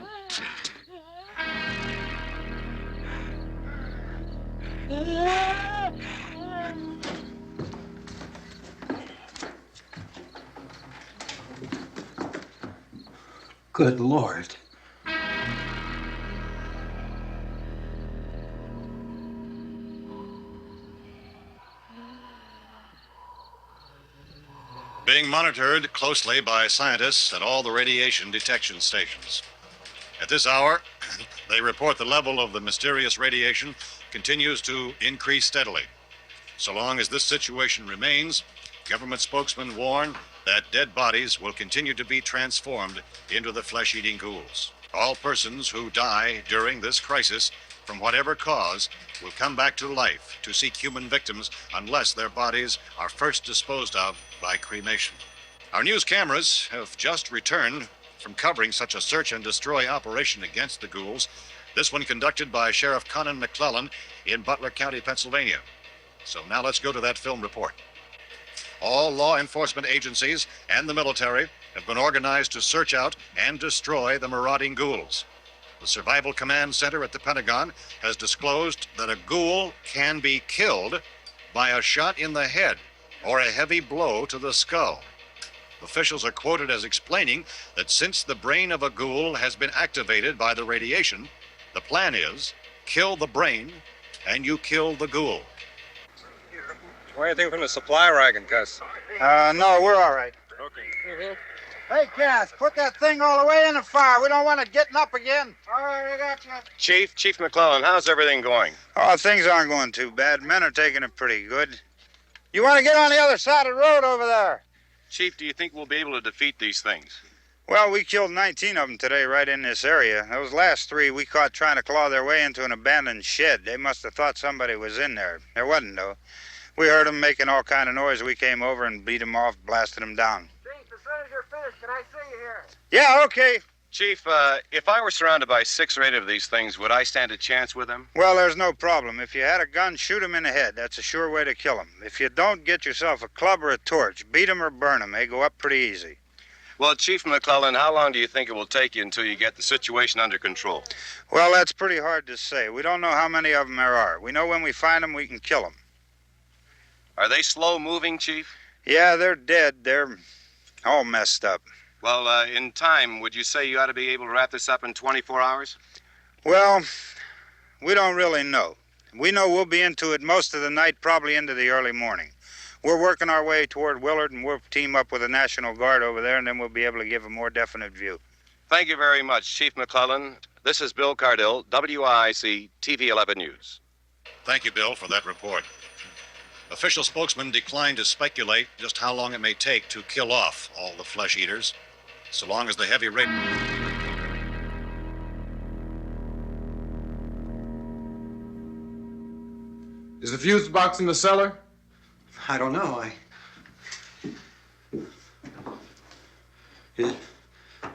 Good Lord. Being monitored closely by scientists at all the radiation detection stations. At this hour, they report the level of the mysterious radiation continues to increase steadily. So long as this situation remains, government spokesmen warn that dead bodies will continue to be transformed into the flesh-eating ghouls. All persons who die during this crisis, from whatever cause, will come back to life to seek human victims unless their bodies are first disposed of by cremation. Our news cameras have just returned from covering such a search and destroy operation against the ghouls, this one conducted by Sheriff Conan McClellan in Butler County, Pennsylvania. So now let's go to that film report. All law enforcement agencies and the military have been organized to search out and destroy the marauding ghouls. The Survival Command Center at the Pentagon has disclosed that a ghoul can be killed by a shot in the head or a heavy blow to the skull. Officials are quoted as explaining that since the brain of a ghoul has been activated by the radiation, the plan is kill the brain and you kill the ghoul. What do you think from the supply wagon, Gus? No, we're all right. Okay. Hey, Cass, put that thing all the way in the fire. We don't want it getting up again. All right, I got you. Chief McClellan, how's everything going? Oh, things aren't going too bad. Men are taking it pretty good. You want to get on the other side of the road over there? Chief, do you think we'll be able to defeat these things? Well, we killed 19 of them today right in this area. Those last 3 we caught trying to claw their way into an abandoned shed. They must have thought somebody was in there. There wasn't, though. We heard them making all kind of noise. We came over and beat them off, blasted them down. Chief, as soon as you're finished, can I see you here? Yeah, okay. Chief, if I were surrounded by 6 or 8 of these things, would I stand a chance with them? Well, there's no problem. If you had a gun, shoot them in the head. That's a sure way to kill them. If you don't, get yourself a club or a torch. Beat them or burn them. They go up pretty easy. Well, Chief McClellan, how long do you think it will take you until you get the situation under control? Well, that's pretty hard to say. We don't know how many of them there are. We know when we find them, we can kill them. Are they slow-moving, Chief? Yeah, they're dead. They're all messed up. Well, in time, would you say you ought to be able to wrap this up in 24 hours? Well, we don't really know. We know we'll be into it most of the night, probably into the early morning. We're working our way toward Willard, and we'll team up with the National Guard over there, and then we'll be able to give a more definite view. Thank you very much, Chief McClellan. This is Bill Cardill, WIC TV 11 News. Thank you, Bill, for that report. Official spokesman declined to speculate just how long it may take to kill off all the flesh eaters, so long as the heavy rain... Is the fuse box in the cellar? I don't know. It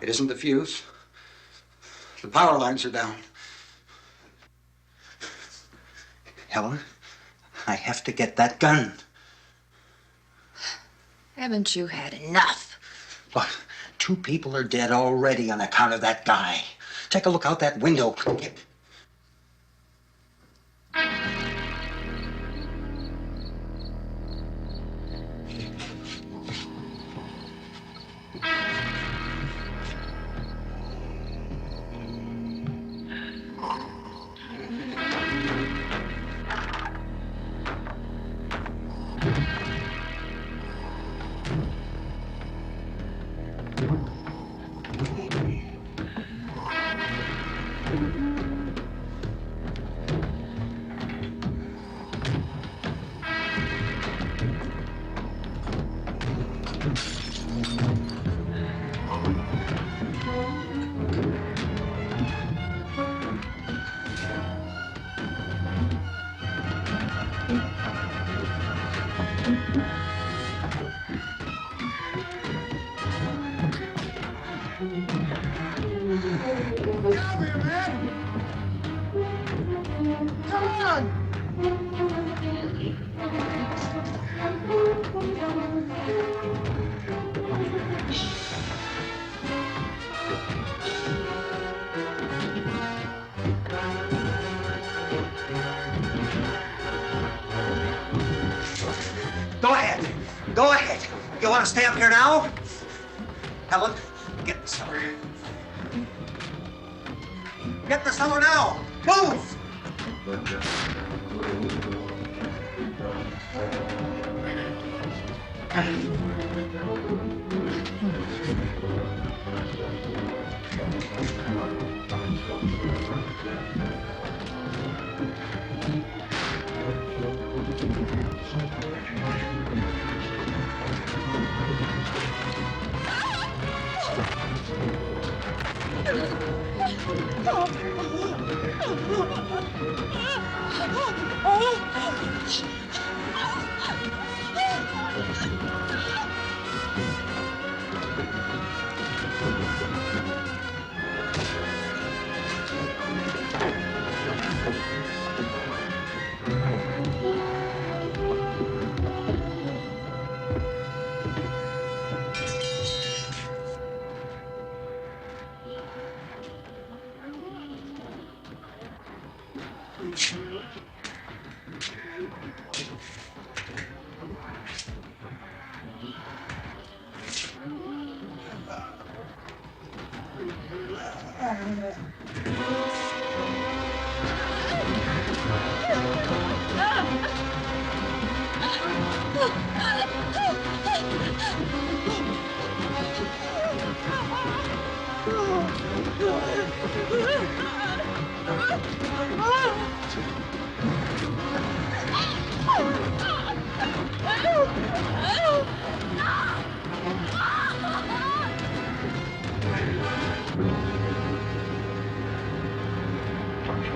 isn't the fuse. The power lines are down. Helen, I have to get that gun. Haven't you had enough? Look, 2 people are dead already on account of that guy. Take a look out that window. Go ahead. Go ahead. You want to stay up here now? Helen, get the cellar. Get the cellar now. Move!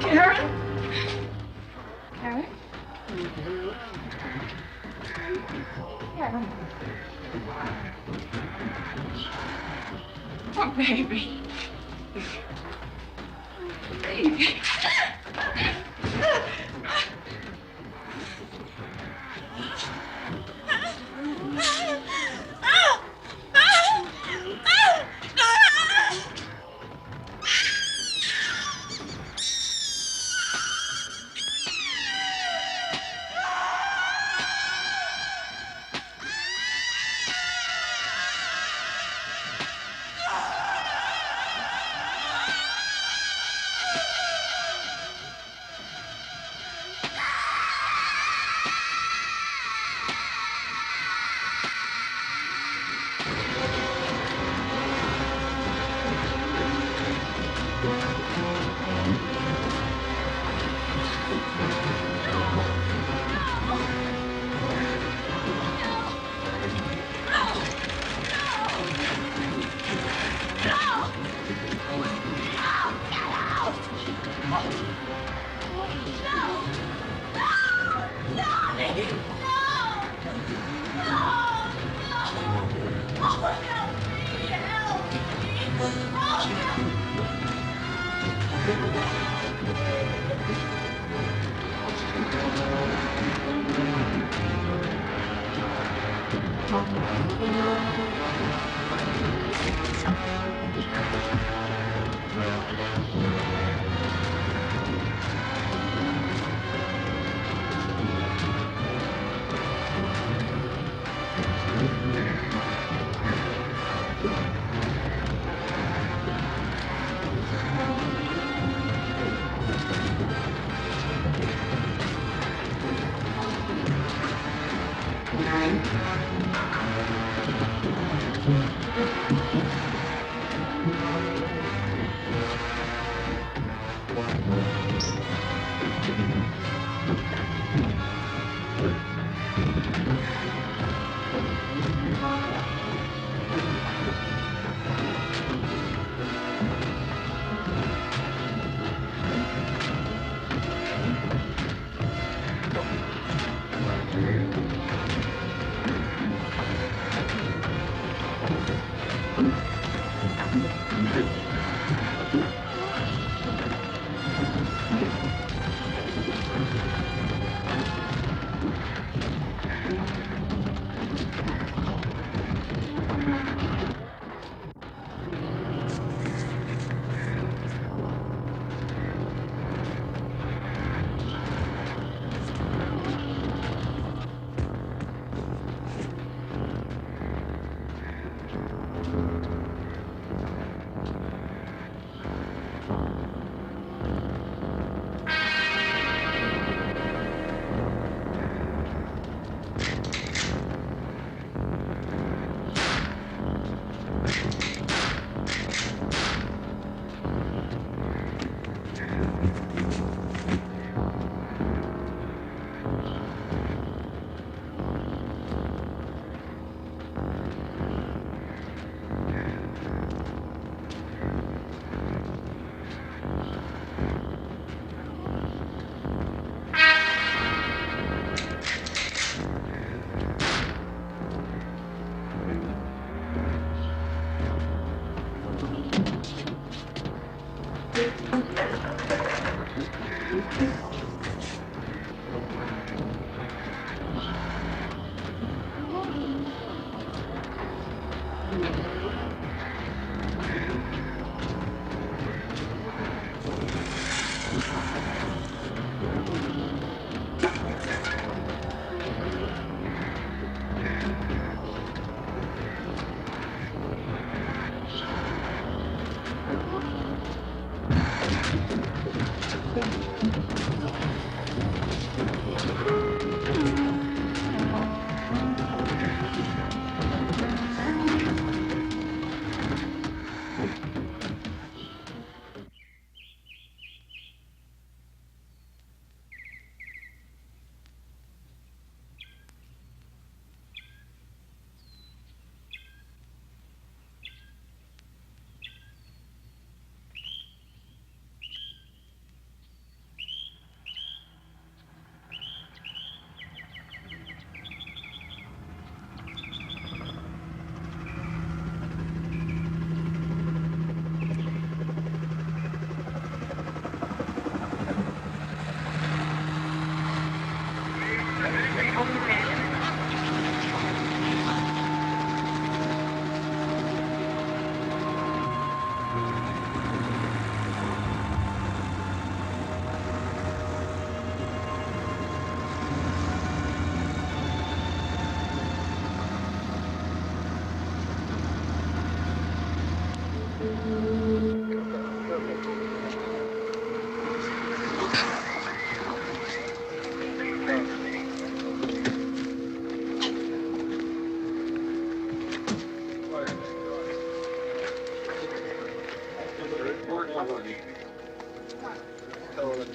Karen? Karen? Karen? Oh, baby. Baby.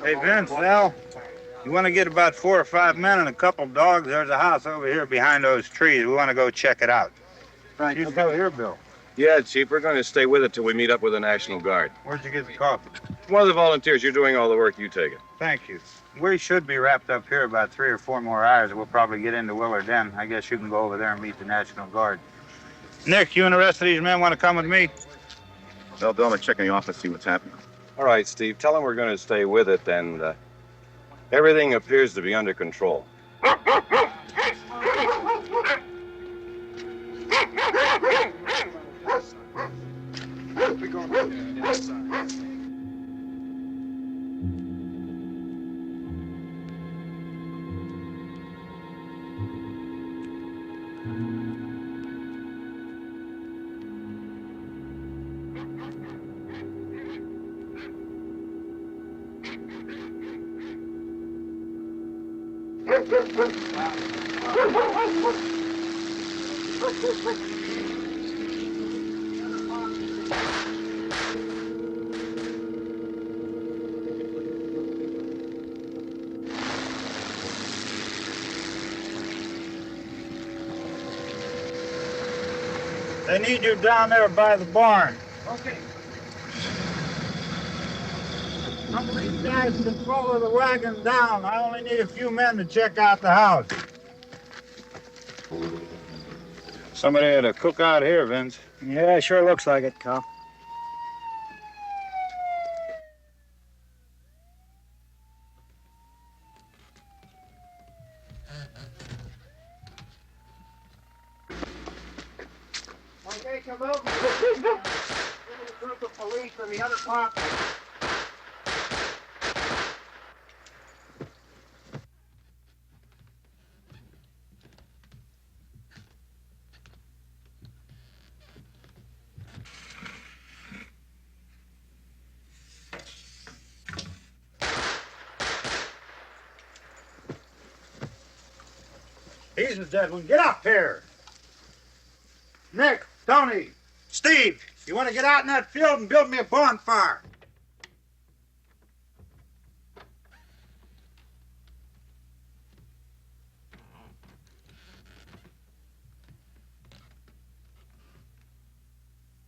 Hey, Vince, Al, you want to get about 4 or 5 men and a couple dogs? There's a house over here behind those trees. We want to go check it out. Right. You go here, Bill. Yeah, Chief, we're going to stay with it till we meet up with the National Guard. Where'd you get the coffee? One of the volunteers, you're doing all the work, you take it. Thank you. We should be wrapped up here about 3 or 4 more hours. We'll probably get into Willard then. I guess you can go over there and meet the National Guard. Nick, you and the rest of these men want to come with me? Well, Bill, I'm going to check in the office, see what's happening. All right, Steve, tell them we're going to stay with it, and everything appears to be under control. They need you down there by the barn. Okay. I'm going to guys control the wagon down. I only need a few men to check out the house. Somebody had a cook out here, Vince. Yeah, sure looks like it, Carl. Okay, come over. There's a group of police in the other property. He's the dead one. Get up here. Nick, Tony, Steve, you want to get out in that field and build me a bonfire?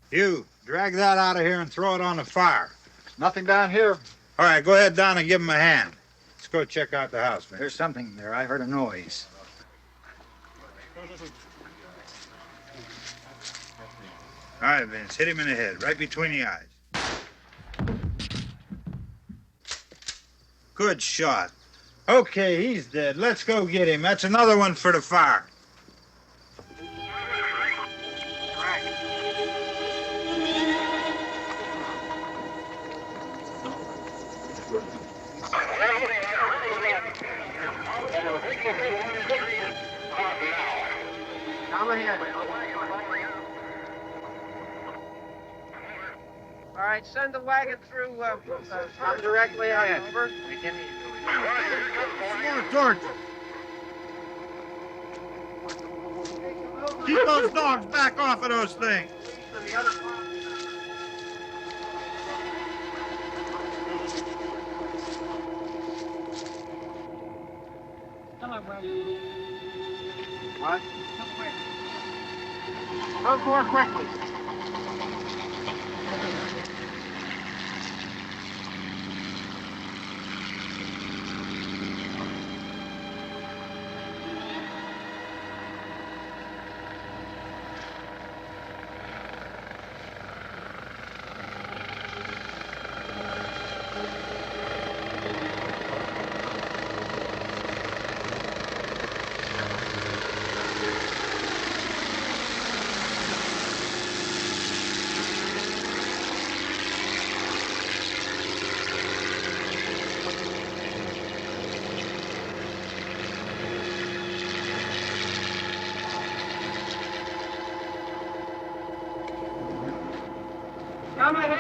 You, drag that out of here and throw it on the fire. Nothing down here. All right, go ahead down and give him a hand. Let's go check out the house, man. There's something there. I heard a noise. All right, Vince, hit him in the head, right between the eyes. Good shot. Okay, he's dead. Let's go get him. That's another one for the fire. Come ahead. All right, send the wagon through directly ahead. Over. George. Keep those dogs back off of those things. What? Go more quickly.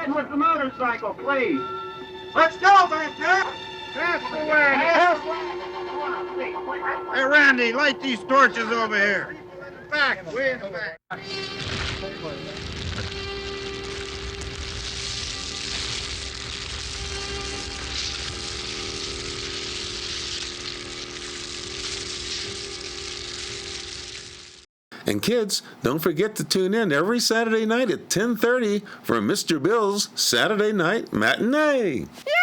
in with the motorcycle, please. Let's go, Victor! Pass the wagon! Hey, Randy, light these torches over here. Back, way in the back. And kids, don't forget to tune in every Saturday night at 10:30 for Mr. Bill's Saturday Night Matinee. Yeah!